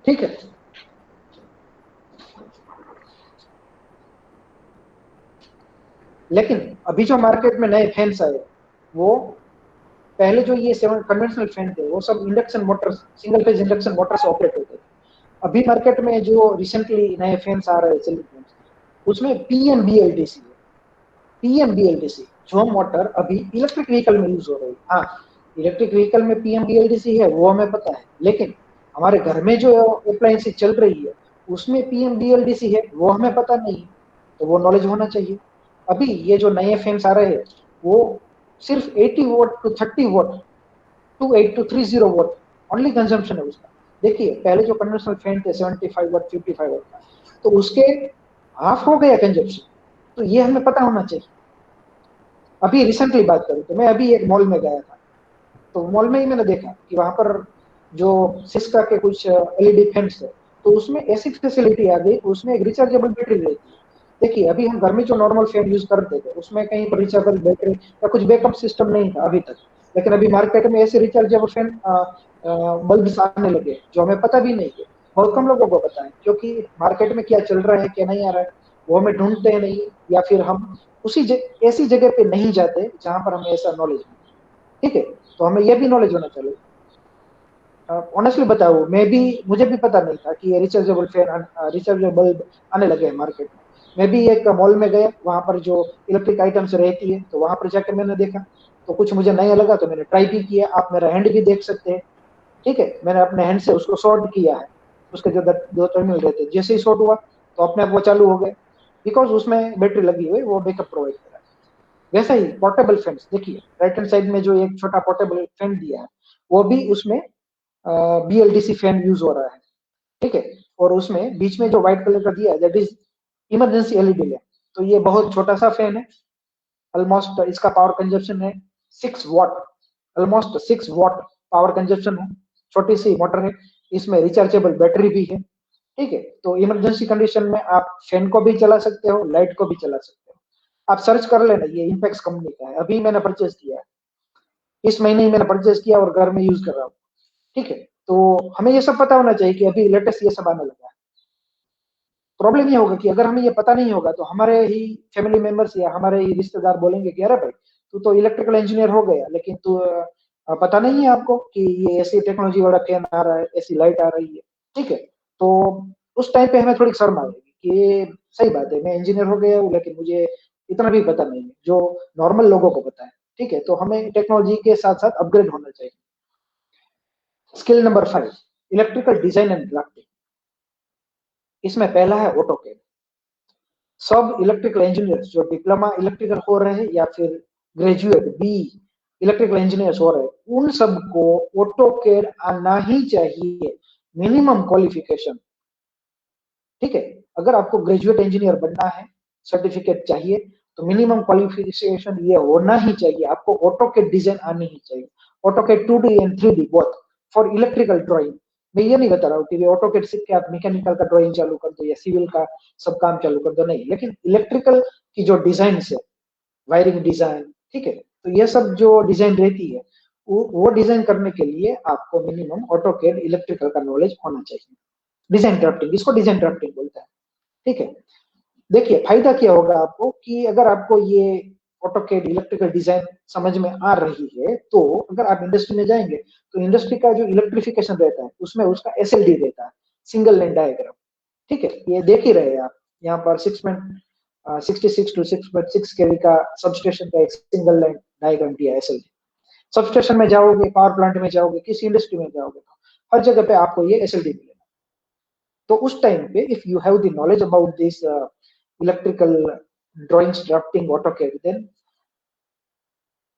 [SPEAKER 2] ठीक है, लेकिन अभी जो मार्केट में नए फैंस आए, वो पहले जो ये 7 कन्वेंशनल फैन थे वो सब induction Motors, single phase induction motor से ऑपरेट होते थे। अभी मार्केट में जो रिसेंटली नए फैंस आ रहे हैं सीलिंग फैंस, उसमें पीएमबीएलडीसी है। पीएमबीएलडीसी जो मोटर अभी इलेक्ट्रिक व्हीकल में यूज हो रही है। हाँ, इलेक्ट्रिक व्हीकल में पीएमबीएलडीसी है वो हमें पता है, लेकिन हमारे घर में जो अप्लायंसेस चल रही है उसमें पीएमबीएलडीसी है वो हमें पता नहीं है। तो वो नॉलेज होना चाहिए। अभी ये जो नए फैंस आ रहे हैं वो सिर्फ 80 watt to 30 watt to 8 to 30 watt only consumption है उसका। देखिए पहले जो कन्वेंशनल फैन थे 75 वोट 55 वोट का, तो उसके हाफ हो गया कंजम्पशन। तो ये हमें पता होना चाहिए। अभी रिसेंटली बात करूं तो मैं अभी एक मॉल में गया था, तो मॉल में ही मैंने देखा कि वहां पर जो सिस्का के कुछ एलईडी फैंस थे, तो उसमें ऐसी फैसिलिटी आ गई, उसमें एक रिचार्जेबल बैटरी रहती है। देखिए अभी हम घर में जो नॉर्मल फैन यूज करते थे उसमें कहीं पर रिचार्जेबल बैटरी या कुछ बैकअप सिस्टम नहीं था अभी तक, लेकिन अभी मार्केट में ऐसे रिचार्जेबल फैन बल्ब आने लगे जो हमें पता भी नहीं है। बहुत कम लोगों को पता है, क्योंकि मार्केट में क्या चल रहा है क्या नहीं आ रहा है वो हमें ढूंढते नहीं, या फिर हम ऐसी जगह पे नहीं जाते जहां पर हमें ऐसा नॉलेज हो। ठीक है, तो हमें यह भी नॉलेज होना चाहिए। ऑनेस्टली बताऊं, मुझे भी पता नहीं था कि ये रिचार्जेबल फैन रिचार्जेबल बल्ब आने लगे हैं मार्केट में। मैं भी एक मॉल में गया, वहां पर जो इलेक्ट्रिक आइटम्स रहती है तो वहां पर जाकर मैंने देखा, तो कुछ मुझे नया लगा तो मैंने ट्राई भी किया। आप मेरा हैंड भी देख सकते हैं। ठीक है, मैंने अपने हैंड से उसको शॉर्ट किया है, उसके जो दो टर्मिनल रहते हैं, जैसे ही शॉर्ट हुआ तो अपने आप वो चालू हो गए, बिकॉज उसमें बैटरी लगी हुई, वो बैकअप प्रोवाइड कर रहा है। वैसा ही पोर्टेबल फैंस, देखिए राइट हैंड साइड में जो एक छोटा पोर्टेबल फैन दिया है वो भी उसमें बीएलडीसी फैन यूज हो रहा है। ठीक है, और उसमें बीच में जो व्हाइट कलर का दिया है that is emergency LED lamp. तो ये बहुत छोटा सा फैन है, ऑलमोस्ट इसका पावर कंजप्शन है 6 what, almost 6 what power consumption है। छोटी सी मोटर है, इसमें रिचार्जेबल बैटरी भी है। ठीक है, तो इमरजेंसी कंडीशन में आप फैन को भी चला सकते हो, लाइट को भी चला सकते हो। आप सर्च कर लेना, ये इंपेक्स कंपनी का है, अभी मैंने परचेज किया है, इस महीने ही मैंने परचेज किया और घर में यूज कर रहा हूँ। ठीक है, तो हमें ये सब पता होना चाहिए कि अभी लेटेस्ट ये सब आने लगा है। प्रॉब्लम ये होगा कि अगर हमें ये पता नहीं होगा तो हमारे ही फैमिली मेंबर्स या हमारे ही रिश्तेदार बोलेंगे कि अरे भाई तू तो इलेक्ट्रिकल इंजीनियर हो गया, लेकिन तू पता नहीं है आपको कि ये ऐसी टेक्नोलॉजी वाला फैन आ रहा है, ऐसी लाइट आ रही है। ठीक है, तो उस टाइम पे हमें थोड़ी शर्म आएगी कि ये सही बात है, मैं इंजीनियर हो गया हूँ लेकिन मुझे इतना भी पता नहीं है जो नॉर्मल लोगों को पता है। ठीक है, तो हमें टेक्नोलॉजी के साथ साथ अपग्रेड होना चाहिए। Skill number 5, electrical design and drafting. इसमें पहला है ऑटोकैड। सब इलेक्ट्रिकल इंजीनियर्स जो डिप्लोमा इलेक्ट्रिकल हो रहे हैं या फिर ग्रेजुएट बी इलेक्ट्रिकल इंजीनियर्स हो रहे हैं, उन सबको ऑटोकैड आना ही चाहिए, मिनिमम क्वालिफिकेशन। ठीक है, अगर आपको ग्रेजुएट इंजीनियर बनना है, सर्टिफिकेट चाहिए, तो मिनिमम क्वालिफिकेशन ये होना ही चाहिए, आपको ऑटोकैड डिजाइन आनी ही चाहिए। AutoCAD 2D and 3D both for electrical drawing. मैं ये नहीं बता रहा हूँ कि ऑटोकैड सीख के आप मैकेनिकल का ड्राइंग चालू कर दो या सिविल का सब काम चालू कर दो, नहीं, लेकिन इलेक्ट्रिकल की जो डिजाइन है, वायरिंग डिजाइन, ठीक है, तो ये सब जो डिजाइन रहती है वो डिजाइन करने के लिए आपको मिनिमम ऑटोकैड इलेक्ट्रिकल का नॉलेज होना चाहिए। डिजाइन ड्राफ्टिंग, इसको डिजाइन ड्राफ्टिंग बोलते हैं। ठीक है, देखिए फायदा क्या होगा आपको कि अगर आपको ये ऑटोकैड इलेक्ट्रिकल डिजाइन समझ में आ रही है, तो अगर आप इंडस्ट्री में जाएंगे तो इंडस्ट्री का जो इलेक्ट्रिफिकेशन रहता है उसमें उसका एसएलडी रहता है, सिंगल लाइन डायग्राम। ठीक है, ये देख ही रहे हैं आप, यहाँ पर 66 टू 6.6 केवी का सबस्टेशन का एक सिंगल लाइन डायग्राम दिया SLD। सबस्टेशन में जाओगे, पावर प्लांट में जाओगे, किसी इंडस्ट्री में जाओगे तो हर जगह पे आपको ये SLD मिलेगा। तो उस टाइम पे if you have the knowledge about this electrical drawings, drafting, AutoCAD, then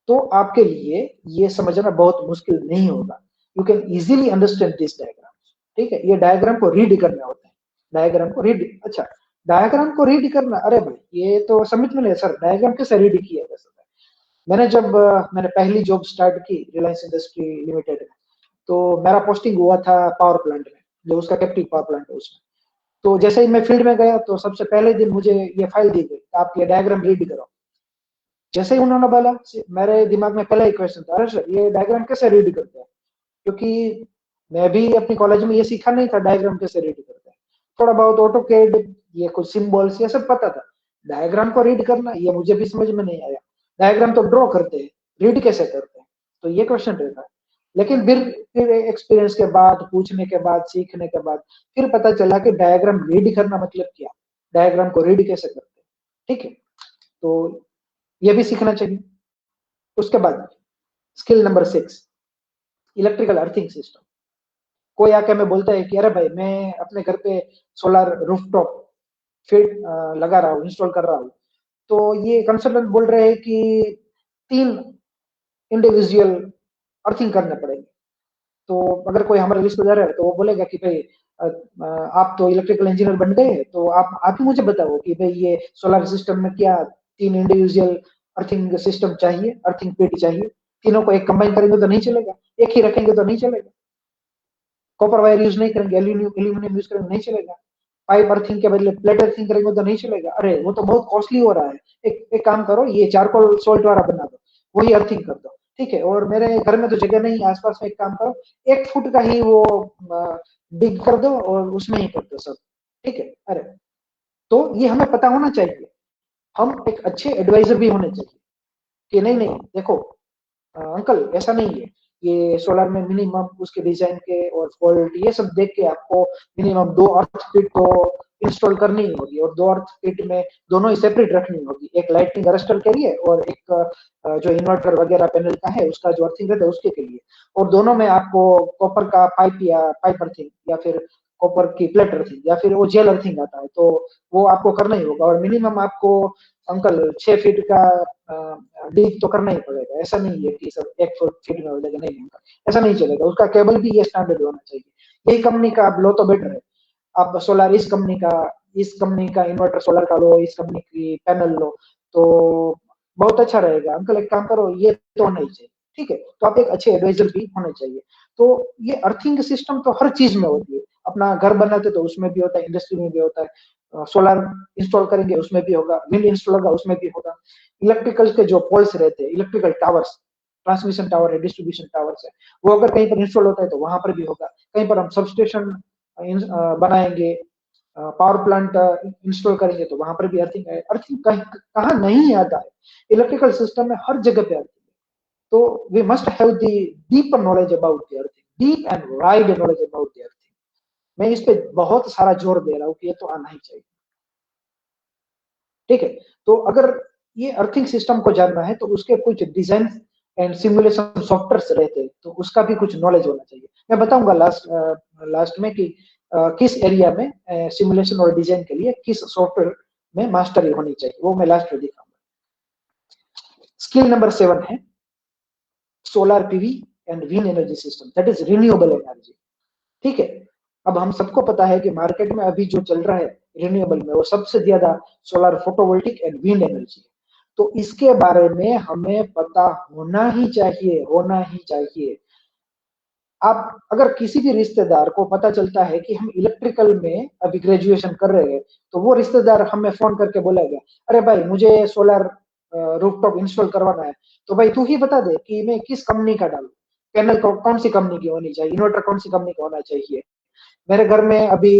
[SPEAKER 2] तो आपके लिए ये समझना बहुत मुश्किल नहीं होगा। You can easily understand this diagram. ठीक है, ये डायग्राम को रीड करना होता है, डायग्राम को रीड। अच्छा, डायग्राम को रीड करना, अरे भाई ये तो समझ में नहीं सर, डायग्राम कैसे रीड किया जा सकता है। मैंने जब मैंने पहली जॉब स्टार्ट की रिलायंस इंडस्ट्री लिमिटेड में, तो मेरा पोस्टिंग हुआ था पावर प्लांट में, जो उसका कैप्टिव पावर प्लांट है उसमें। तो जैसे ही मैं फील्ड में गया तो सबसे पहले दिन मुझे ये फाइल दी गई, आप ये डायग्राम रीड करो। जैसे ही उन्होंने बोला, मेरे दिमाग में पहला ही क्वेश्चन था, अरे सर ये डायग्राम कैसे रीड करते हैं, क्योंकि मैं भी अपनी कॉलेज में ये सीखा नहीं था डायग्राम कैसे रीड करते हैं। थोड़ा बहुत ऑटोकैड, ये कुछ सिंबल्स, ये सब पता था। डायग्राम को रीड करना ये मुझे भी समझ में नहीं आया। डायग्राम तो ड्रॉ करते हैं, रीड कैसे करते हैं, तो ये क्वेश्चन रहता है। लेकिन फिर एक्सपीरियंस के बाद, पूछने के बाद, सीखने के बाद फिर पता चला कि डायग्राम रीड करना मतलब क्या, डायग्राम को रीड कैसे करते हैं। ठीक है, तो ये भी सीखना चाहिए। उसके बाद skill number 6, electrical earthing system. कोई आके मैं बोलता है कि अरे भाई मैं अपने घर पे सोलर रूफटॉप फिट लगा रहा हूँ, इंस्टॉल कर रहा हूँ। तो ये कंसल्टेंट बोल रहे हैं कि 3 इंडिविजुअल अर्थिंग करने पड़ेंगे। तो अगर कोई हमारे रिश्तेदार है तो वो बोलेगा कि भाई आप तो इलेक्ट्रिकल इंजीनियर बन गए, तो आप ही मुझे बताओ कि भाई ये सोलर सिस्टम में क्या 3 इंडिविजुअल अर्थिंग सिस्टम चाहिए, अर्थिंग पेटी चाहिए। तीनों को एक कंबाइन करेंगे तो नहीं चलेगा, एक ही रखेंगे तो नहीं चलेगा। कॉपर वायर यूज नहीं करेंगे, एल्यूमिनियम यूज करेंगे, नहीं चलेगा। पाइप अर्थिंग के बदले प्लेट अर्थिंग करेंगे तो नहीं चलेगा। अरे वो तो बहुत कॉस्टली हो रहा है, एक काम करो, ये चारकोल सोल्ट वाला बना दो, वही अर्थिंग कर दो। ठीक है, और मेरे घर में तो जगह नहीं है आसपास में, एक काम करो 1 फुट का ही वो डिग कर दो और उसमें ही कर दो सब। ठीक है, अरे तो ये हमें पता होना चाहिए। हम एक अच्छे एडवाइजर भी होने चाहिए कि नहीं नहीं देखो अंकल ऐसा नहीं है, ये सोलर में मिनिमम उसके डिजाइन के और फॉल्ट ये सब देख के आपको मिनिमम 2 अर्थ किट तो इंस्टॉल करनी ही होगी, और 2 अर्थ किट में दोनों ही सेपरेट रखनी होगी, एक लाइटनिंग अरेस्टर के लिए और एक जो इन्वर्टर वगैरह पैनल का है उसका जो अर्थिंग रहता है उसके लिए। और दोनों में आपको कॉपर का पाइप या पाइप अर्थिंग या फिर कॉपर की प्लेट अर्थिंग या फिर वो जेल अर्थिंग आता है, तो वो आपको करना ही होगा। और मिनिमम आपको अंकल 6 फीट का डीप तो करना ही पड़ेगा। ऐसा नहीं है कि सब 1 फीट में हो जाएगा, नहीं अंकल ऐसा नहीं चलेगा। उसका केबल भी ये स्टैंडर्ड होना चाहिए। यही कंपनी का आप लो तो बेटर है। आप सोलर इस कंपनी का इन्वर्टर सोलर का लो, इस कंपनी की पैनल लो, तो बहुत अच्छा रहेगा। अंकल एक काम करो, ये तो होना ही चाहिए। ठीक है, तो आप एक अच्छे एडवाइजर भी होने चाहिए। तो ये अर्थिंग सिस्टम तो हर चीज में होती है। अपना घर बनाते तो उसमें भी होता है, इंडस्ट्री में भी होता है, सोलर इंस्टॉल करेंगे उसमें भी होगा, विंड इंस्टॉल होगा उसमें भी होगा। इलेक्ट्रिकल के जो पोल्स रहते हैं, इलेक्ट्रिकल टावर्स, ट्रांसमिशन टावर है, डिस्ट्रीब्यूशन टावर्स है, वो अगर कहीं पर इंस्टॉल होता है तो वहां पर भी होगा। कहीं पर हम सबस्टेशन बनाएंगे, पावर प्लांट इंस्टॉल करेंगे तो वहां पर भी अर्थिंग है। अर्थिंग कहाँ नहीं आता है, इलेक्ट्रिकल सिस्टम में हर जगह पे अर्थिंग है। तो we must have the deep knowledge about the earthing, deep and wide knowledge about the earthing. मैं इस पे बहुत सारा जोर दे रहा हूँ कि ये तो आना ही चाहिए। ठीक है, तो अगर ये अर्थिंग सिस्टम को जानना है तो उसके कुछ डिजाइन एंड सिमुलेशन सॉफ्टवेयर रहते हैं, तो उसका भी कुछ नॉलेज होना चाहिए। मैं बताऊंगा लास्ट में कि किस एरिया में सिमुलेशन और डिजाइन के लिए किस सॉफ्टवेयर में मास्टरी होनी चाहिए, वो मैं लास्ट में दिखाऊंगा। स्किल नंबर 7 है solar PV and wind energy system, that is renewable energy. ठीक है, अब हम सबको पता है कि मार्केट में अभी जो चल रहा है रिन्यूएबल में, वो सबसे ज्यादा solar photovoltaic and wind energy है। तो इसके बारे में हमें पता होना ही चाहिए, होना ही चाहिए। आप अगर किसी भी रिश्तेदार को पता चलता है कि हम इलेक्ट्रिकल में अभी ग्रेजुएशन कर रहे हैं, तो वो रिश्तेदार हमें फोन करके बोलेगा, अरे भाई मुझे सोलर रूफटॉप इंस्टॉल करवाना है, तो भाई तू ही बता दे कि मैं किस कंपनी का डालूं, पैनल कौन सी कंपनी की होनी चाहिए, इन्वर्टर कौन सी कंपनी का होना चाहिए, मेरे घर में अभी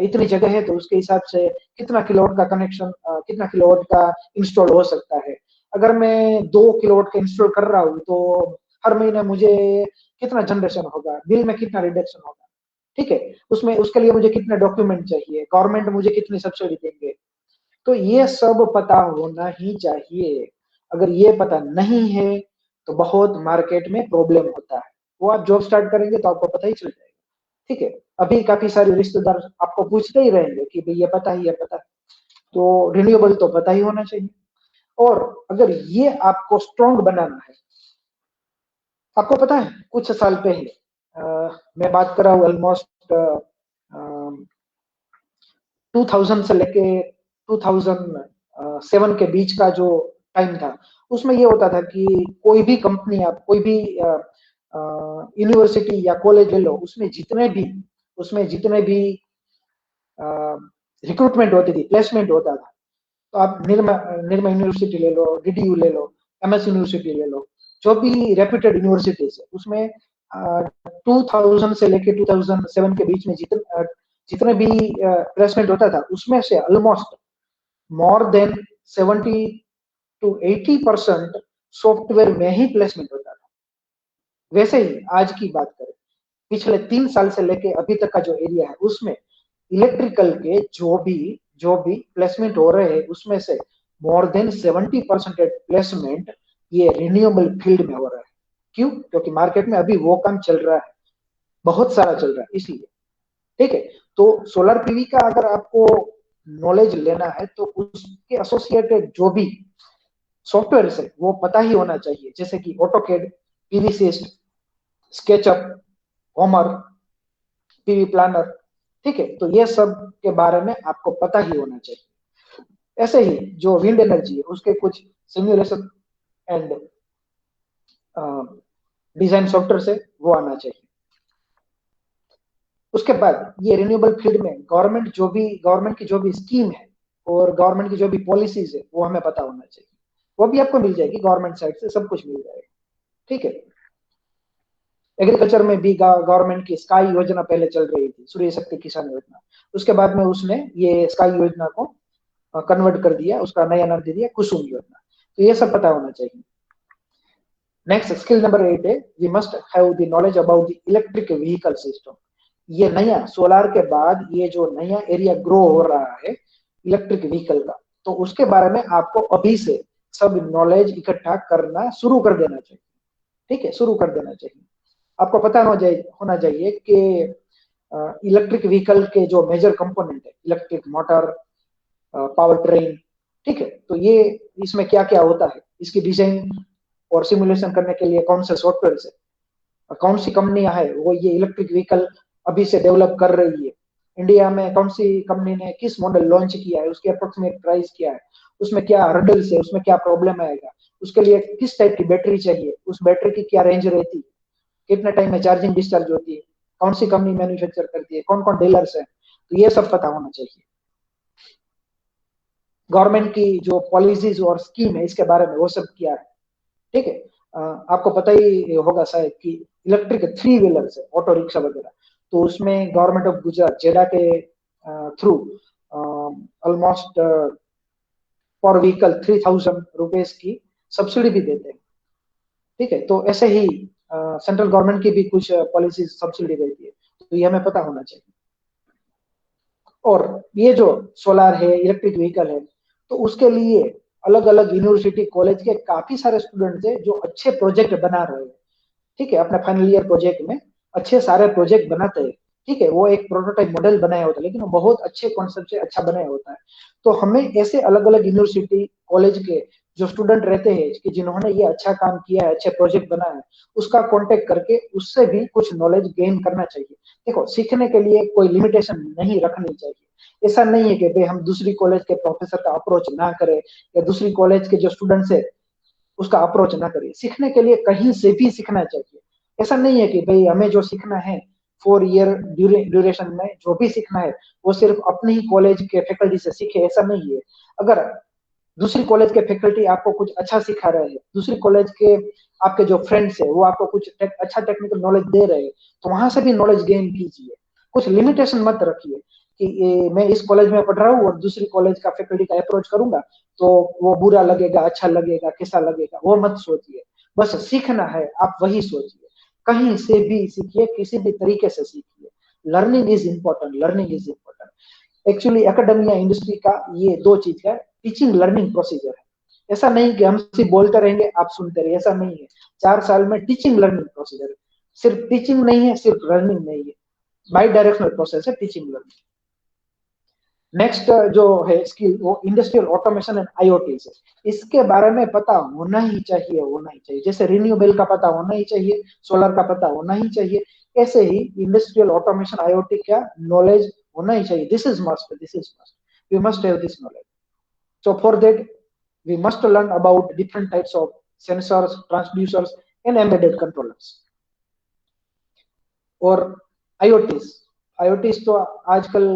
[SPEAKER 2] इतनी जगह है तो उसके हिसाब से कितना किलोवाट का कनेक्शन, कितना किलोवाट का इंस्टॉल हो सकता है। अगर मैं 2 किलोवाट का इंस्टॉल कर रहा हूँ तो हर महीने मुझे कितना जनरेशन होगा, बिल में कितना रिडक्शन होगा। ठीक है, उसमें उसके लिए मुझे कितने डॉक्यूमेंट चाहिए, गवर्नमेंट मुझे कितनी सब्सिडी देंगे, तो ये सब पता होना ही चाहिए। अगर ये पता नहीं है तो बहुत मार्केट में प्रॉब्लम होता है। वो आप जॉब स्टार्ट करेंगे तो आपको पता ही चल जाएगा। ठीक है, अभी काफी सारे रिश्तेदार आपको पूछते ही रहेंगे कि भाई ये पता है, ये पता है। तो रिन्यूएबल तो पता ही होना चाहिए। और अगर ये आपको स्ट्रॉन्ग बनाना है, आपको पता है कुछ साल पहले मैं बात कर रहा हूँ ऑलमोस्ट 2000 से लेके 2007 के बीच का जो टाइम था, उसमें ये होता था कि कोई भी कंपनी, आप कोई भी यूनिवर्सिटी या कॉलेज ले लो, उसमें जितने भी रिक्रूटमेंट होती थी, प्लेसमेंट होता था। तो आप निर्मा यूनिवर्सिटी ले लो, डीडीयू ले लो, एमएस यूनिवर्सिटी ले लो, जो भी रेप्यूटेड यूनिवर्सिटीज है, उसमें 2000 से लेके 2007 के बीच में जितने भी प्लेसमेंट होता था, उसमें से almost more than 70 to 80% software में ही प्लेसमेंट होता था। वैसे ही आज की बात करें, पिछले 3 साल से लेके अभी तक का जो एरिया है, उसमें इलेक्ट्रिकल के जो भी प्लेसमेंट हो रहे हैं, उसमें से मोर देन 70% प्लेसमेंट ये रिन्यूएबल फील्ड में हो रहा है। क्यों? क्योंकि मार्केट में अभी वो काम चल रहा है, बहुत सारा चल रहा है, इसलिए। ठीक है, तो सोलर पीवी का अगर आपको नॉलेज लेना है तो उसके एसोसिएटेड जो भी सॉफ्टवेयर है वो पता ही होना चाहिए, जैसे कि AutoCAD, पीवीसिस्ट, SketchUp, Homer, PV planner. ठीक है, तो ये सब के बारे में आपको पता ही होना चाहिए। ऐसे ही जो विंड एनर्जी है, उसके कुछ सिमुलेशन एंड डिजाइन सॉफ्टवेयर से वो आना चाहिए। उसके बाद ये रिन्यूएबल फील्ड में गवर्नमेंट की जो भी स्कीम है और गवर्नमेंट की जो भी पॉलिसीज है, वो हमें पता होना चाहिए। वो भी आपको मिल जाएगी, गवर्नमेंट साइड से सब कुछ मिल जाएगा। ठीक है, एग्रीकल्चर में भी गवर्नमेंट की स्काई योजना पहले चल रही थी, सूर्य शक्ति किसान योजना। उसके बाद में उसने ये स्काई योजना को कन्वर्ट कर दिया, उसका नया नाम दे दिया कुसुम योजना। तो ये सब पता होना चाहिए। नेक्स्ट स्किल नंबर 8 है, we must have the knowledge about the electric vehicle system. ये नया सोलार के बाद ये जो नया एरिया ग्रो हो रहा है इलेक्ट्रिक व्हीकल का, तो उसके बारे में आपको अभी से सब नॉलेज इकट्ठा करना शुरू कर देना चाहिए। ठीक है, शुरू कर देना चाहिए। आपको पता होना चाहिए कि इलेक्ट्रिक व्हीकल के जो मेजर कंपोनेंट है, इलेक्ट्रिक मोटर, पावर ट्रेन। ठीक है, तो ये इसमें क्या क्या होता है, इसकी डिजाइन और सिमुलेशन करने के लिए कौन से सॉफ्टवेयर है, कौन सी कंपनियां है वो ये इलेक्ट्रिक व्हीकल अभी से डेवलप कर रही है, इंडिया में कौन सी कंपनी ने किस मॉडल लॉन्च किया है, उसकी अप्रोक्सीमेट प्राइस क्या है, उसमें क्या हर्डल्स है, उसमें क्या प्रॉब्लम आएगा, उसके लिए किस टाइप की बैटरी चाहिए, उस बैटरी की क्या रेंज रहती है, कितने टाइम में चार्जिंग डिस्चार्ज होती है, कौन सी कंपनी मैन्युफैक्चर करती है, कौन कौन डीलर्स है, तो ये सब पता होना चाहिए। गवर्नमेंट की जो पॉलिसीज और स्कीम है इसके बारे में वो सब क्या है। ठीक है, आपको पता ही होगा शायद कि इलेक्ट्रिक 3 व्हीलर्स है, ऑटो रिक्शा वगैरह, तो उसमें गवर्नमेंट ऑफ गुजरात जेडा के थ्रू ऑलमोस्ट पर व्हीकल 3000 रुपीज की सब्सिडी भी देते हैं। ठीक है, तो ऐसे ही सेंट्रल गवर्नमेंट की भी कुछ पॉलिसी सब्सिडी देती है, तो ये हमें पता होना चाहिए। और ये जो सोलार है, इलेक्ट्रिक व्हीकल है, तो उसके लिए अलग अलग यूनिवर्सिटी कॉलेज के काफी सारे स्टूडेंट्स हैं जो अच्छे प्रोजेक्ट बना रहे हैं। ठीक है, अपने फाइनल ईयर प्रोजेक्ट में अच्छे सारे प्रोजेक्ट बनाते हैं। ठीक है, वो एक प्रोटोटाइप मॉडल बनाया होता है, लेकिन वो बहुत अच्छे कॉन्सेप्ट से अच्छा बनाया होता है। तो हमें ऐसे अलग अलग यूनिवर्सिटी कॉलेज के जो स्टूडेंट रहते हैं कि जिन्होंने ये अच्छा काम किया है, अच्छे प्रोजेक्ट बनाया है, उसका कांटेक्ट करके उससे भी कुछ नॉलेज गेन करना चाहिए। देखो, सीखने के लिए कोई लिमिटेशन नहीं रखनी चाहिए। ऐसा नहीं है कि भाई हम दूसरी कॉलेज के प्रोफेसर का अप्रोच ना करें या दूसरी कॉलेज के जो स्टूडेंट्स है उसका अप्रोच ना करिए। सीखने के लिए कहीं से भी सीखना चाहिए। ऐसा नहीं है कि भाई हमें जो सीखना है 4 ईयर ड्यूरेशन में जो भी सीखना है वो सिर्फ अपनी ही कॉलेज के फैकल्टी से सीखे, ऐसा नहीं है। अगर दूसरी कॉलेज के फैकल्टी आपको कुछ अच्छा सिखा रहे हैं, दूसरी कॉलेज के आपके जो फ्रेंड्स है वो आपको कुछ अच्छा टेक्निकल नॉलेज दे रहे हैं, तो वहां से भी नॉलेज गेन कीजिए। कुछ लिमिटेशन मत रखिए कि मैं इस कॉलेज में पढ़ रहा हूँ और दूसरी कॉलेज का फैकल्टी का अप्रोच करूंगा तो वो बुरा लगेगा, अच्छा लगेगा, कैसा लगेगा, वो मत सोचिए। बस सीखना है, आप वही सोचिए। कहीं से भी सीखिए, किसी भी तरीके से सीखिए। Learning is important, learning is important. Actually academia industry का ये दो चीज है, टीचिंग लर्निंग प्रोसीजर है। ऐसा नहीं कि हम सिर्फ बोलते रहेंगे आप सुनते रहिए, ऐसा नहीं है। 4 साल में टीचिंग लर्निंग प्रोसीजर, सिर्फ टीचिंग नहीं है, सिर्फ लर्निंग नहीं है, बाई डायरेक्शनल प्रोसेस है टीचिंग लर्निंग। नेक्स्ट जो है स्किल वो इंडस्ट्रियल ऑटोमेशन एंड आईओटी है। इसके बारे में पता होना ही चाहिए, होना ही चाहिए। जैसे रिन्यूएबल का पता होना ही चाहिए, सोलर का पता होना ही चाहिए, ऐसे ही इंडस्ट्रियल ऑटोमेशन आईओटी का नॉलेज होना ही चाहिए। This is must, this is must, we must have this knowledge. So for that, we must learn about different types of sensors, transducers, and embedded controllers. और IoTs तो आजकल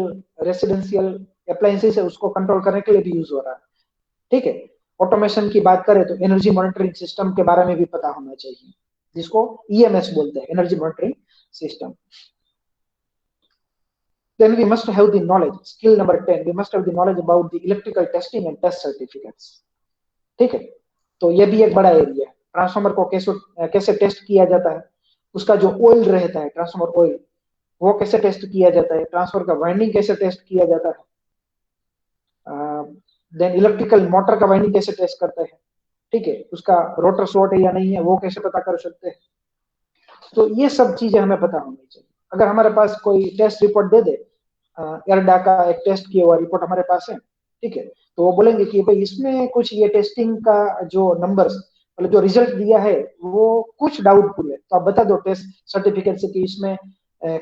[SPEAKER 2] residential appliances है, उसको control करने के लिए भी यूज हो रहा है। ठीक है, ऑटोमेशन की बात करें तो एनर्जी मॉनिटरिंग सिस्टम के बारे में भी पता होना चाहिए, जिसको EMS बोलते हैं, energy monitoring system. Then we must have the knowledge. Skill number 10, we must have the knowledge about the electrical testing and test certificates. ठीक है, तो ये भी एक बड़ा एरिया है। ट्रांसफार्मर को कैसे टेस्ट किया जाता है, उसका जो ऑयल रहता है ट्रांसफार्मर ऑयल, वो कैसे टेस्ट किया जाता है, ट्रांसफार्मर का वाइंडिंग कैसे टेस्ट किया जाता है, देन इलेक्ट्रिकल मोटर का वाइंडिंग कैसे टेस्ट करते हैं, ठीक है, उसका रोटर शॉर्ट है या नहीं है वो कैसे पता कर सकते हैं। तो ये सब चीजें हमें पता होनी चाहिए। अगर हमारे पास कोई टेस्ट रिपोर्ट दे दे, एरडा का एक टेस्ट किया हुआ रिपोर्ट हमारे पास है, ठीक है, तो वो बोलेंगे कि भाई इसमें कुछ ये टेस्टिंग का जो नंबर्स मतलब जो रिजल्ट दिया है वो कुछ डाउटफुल है, तो आप बता दो टेस्ट सर्टिफिकेट से कि इसमें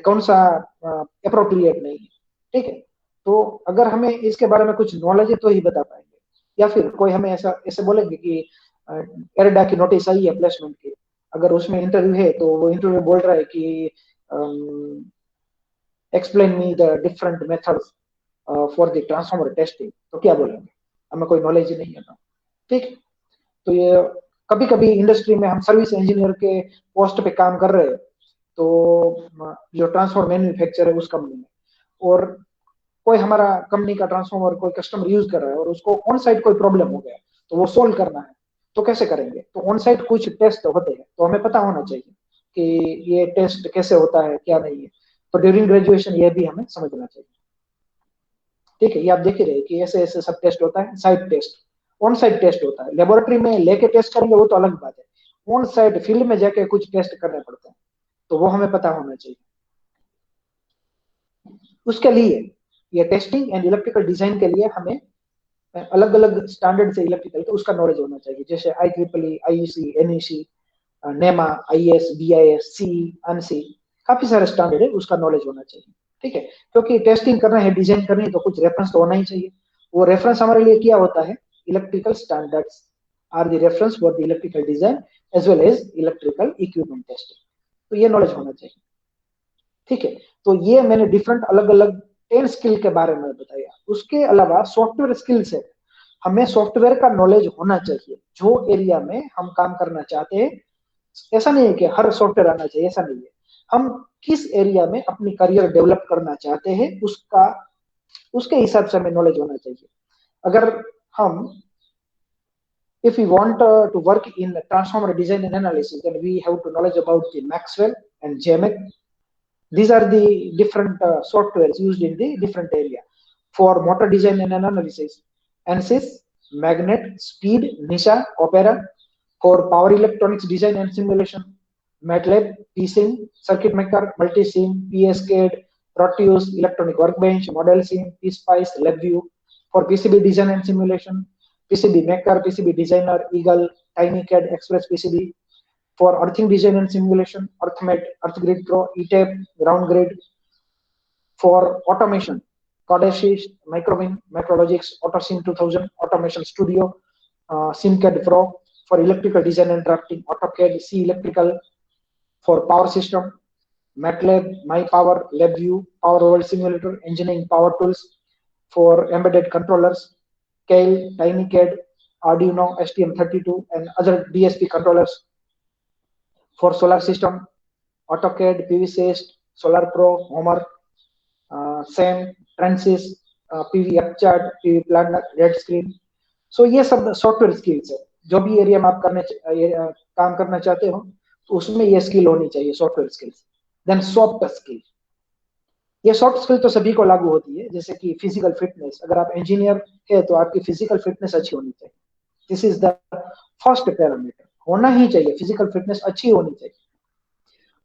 [SPEAKER 2] कौन सा अप्रोप्रिएट नहीं है। ठीक है, तो अगर हमें इसके बारे में कुछ नॉलेज है तो ही बता पाएंगे। या फिर कोई हमें ऐसा ऐसे बोलेंगे कि एरडा की नोटिस आई है प्लेसमेंट की, अगर उसमें इंटरव्यू है तो वो इंटरव्यू बोल रहा है कि explain me the different methods for the transformer testing, तो क्या बोलेंगे, हमें कोई नॉलेज ही नहीं है ना। ठीक, तो ये कभी कभी इंडस्ट्री में हम सर्विस इंजीनियर के पोस्ट पे काम कर रहे हैं, तो जो ट्रांसफार्मर मैन्युफैक्चर है उस कंपनी में, और कोई हमारा कंपनी का ट्रांसफार्मर कोई कस्टमर यूज कर रहा है और उसको ऑन साइड कोई प्रॉब्लम हो गया तो वो सोल्व करना है, तो कैसे करेंगे, तो ऑन साइड कुछ टेस्ट होते हैं, तो हमें पता होना चाहिए कि ये टेस्ट कैसे होता है क्या नहीं है। तो ड्यूरिंग ग्रेजुएशन ये भी हमें समझना चाहिए। ठीक है, ये आप देख ही रहे कि ऐसे ऐसे सब टेस्ट होता है, site test, on site test होता है। लेबोरेटरी में लेके टेस्ट करेंगे वो तो अलग बात है, ऑन साइड फील्ड में जाके कुछ टेस्ट करने पड़ते हैं, तो वो हमें पता होना चाहिए। उसके लिए ये टेस्टिंग एंड इलेक्ट्रिकल डिजाइन के लिए हमें अलग अलग स्टैंडर्ड से इलेक्ट्रिकल का उसका नॉलेज होना चाहिए, जैसे IEEE, IEC, NEC, नेमा, IS, BIS, C, ANSI, काफी सारे स्टैंडर्ड है, उसका नॉलेज होना चाहिए। ठीक है, क्योंकि टेस्टिंग करना है, डिजाइन करनी है, तो कुछ रेफरेंस तो होना ही चाहिए। वो रेफरेंस हमारे लिए क्या होता है, electrical standards are the reference for the electrical design as well as electrical equipment testing, तो ये नॉलेज होना चाहिए। ठीक है, तो ये मैंने डिफरेंट अलग अलग 10 स्किल के बारे में बताया। उसके अलावा सॉफ्टवेयर स्किल्स है, हमें सॉफ्टवेयर का नॉलेज होना चाहिए जो एरिया में हम काम करना चाहते हैं। ऐसा नहीं है कि हर सॉफ्टवेयर आना चाहिए, ऐसा नहीं है, हम किस एरिया में अपनी करियर डेवलप करना चाहते हैं उसका उसके हिसाब से हमें नॉलेज होना चाहिए। अगर हम if we want to work in transformer design and analysis, then we have to knowledge about the Maxwell and JMAC. These are the different softwares used in the different area. For motor design and analysis, ANSYS, Magnet, Speed, NISA, Opera. For power electronics design and simulation, MATLAB, PSIM, Circuit Maker, Multisim, PSCAD, Proteus, Electronic Workbench, ModelSim, PSpice, LabVIEW. For PCB design and simulation, PCB Maker, PCB Designer, Eagle, TinyCAD, Express PCB. For earthing design and simulation, EarthMate, EarthGrid Pro, ETAP, GroundGrid. For automation, Codesys, Microwin, Macrologics, AutoSim 2000, Automation Studio, SimCAD Pro. For electrical design and drafting, AutoCAD, C Electrical. For power system, MATLAB, MyPower, LabVIEW, Power World Simulator, Engineering Power Tools. For embedded controllers, Kale, TinyCAD, Arduino, STM32, and other DSP controllers. For solar system, AutoCAD, PVSys, Solar Pro, Homer, SAM, Transys, PV Upchart, PV Planner, Red Screen. So ये सब software skills है, जो भी area में आप काम करना चाहते हो तो उसमें ये स्किल होनी चाहिए, software skills. Then soft skill, ये सॉफ्ट स्किल तो सभी को लागू होती है, जैसे कि फिजिकल फिटनेस, अगर आप इंजीनियर है तो आपकी फिजिकल फिटनेस अच्छी होनी चाहिए, this is the first parameter, होना ही चाहिए, फिजिकल फिटनेस अच्छी होनी चाहिए।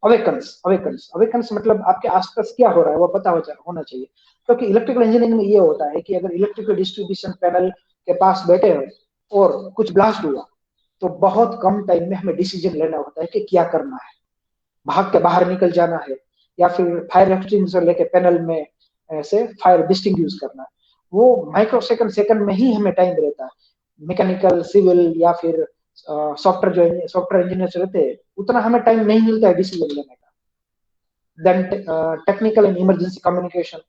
[SPEAKER 2] अवेकन्स मतलब आपके आसपास क्या हो रहा है वो पता होना चाहिए, क्योंकि इलेक्ट्रिकल इंजीनियरिंग में ये होता है कि अगर इलेक्ट्रिकल डिस्ट्रीब्यूशन पैनल के पास बैठे हो और कुछ ब्लास्ट हुआ तो बहुत कम टाइम में हमें डिसीजन लेना होता है कि क्या करना है, भाग के बाहर निकल जाना है या फिर फायर एक्सटिंग्विशर लेके पैनल में से फायर डिस्टिंग्विश करना है। वो माइक्रो सेकंड में ही हमें टाइम रहता है। मैकेनिकल, सिविल या फिर सॉफ्टवेयर इंजीनियर रहते हैं, उतना हमें टाइम नहीं मिलता है डिसीजन लेने का। Then technical and emergency communication,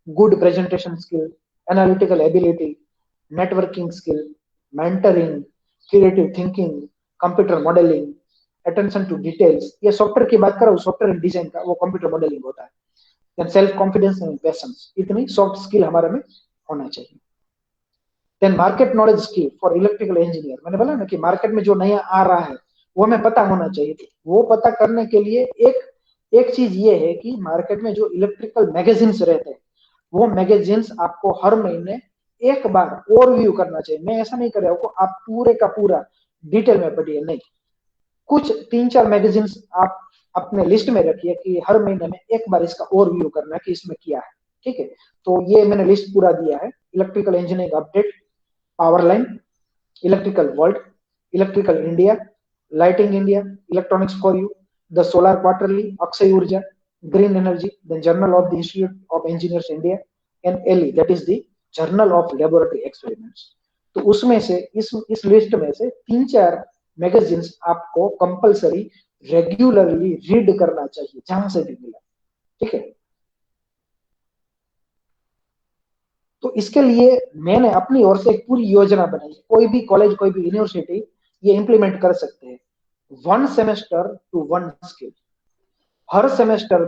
[SPEAKER 2] good presentation skill, analytical ability, networking skill, mentoring, creative thinking, computer modeling, attention to details। ये सॉफ्टवेयर की बात करो, सॉफ्टवेयर डिजाइन का वो कंप्यूटर मॉडलिंग होता है। Then self confidence and patience, इतनी सॉफ्ट स्किल हमारे में होना चाहिए। Then market knowledge skill for electrical engineer, मैंने बोला ना कि मार्केट में जो नया आ रहा है वो हमें पता होना चाहिए। वो पता करने के लिए एक चीज ये है कि मार्केट में जो इलेक्ट्रिकल मैगजीन्स रहते हैं वो मैगजीन्स आपको हर महीने एक बार ओवरव्यू करना चाहिए। मैं ऐसा नहीं कर रहा हूं आप पूरे का पूरा डिटेल में पढ़िए, नहीं, कुछ 3-4 मैगजीन्स आप अपने लिस्ट में रखिए कि हर महीने में एक बार इसका ओवरव्यू करना है कि इसमें क्या है। ठीक है, तो ये मैंने लिस्ट पूरा दिया है। Electrical engineering update, power line, electrical world, electrical India, lighting India, electronics for you, the solar quarterly, Akshay Urja, green energy, the journal of the institute of engineers India, and LE that is the journal of laboratory experiments. तो उसमें से इस list में से 3-4 magazines आपको compulsory regularly read करना चाहिए जहां से भी मिला। ठीक है, तो इसके लिए मैंने अपनी ओर से एक पूरी योजना बनाई। कोई भी कॉलेज, कोई भी यूनिवर्सिटी ये इंप्लीमेंट कर सकते हैं। 1 सेमेस्टर टू 1 स्किल, हर सेमेस्टर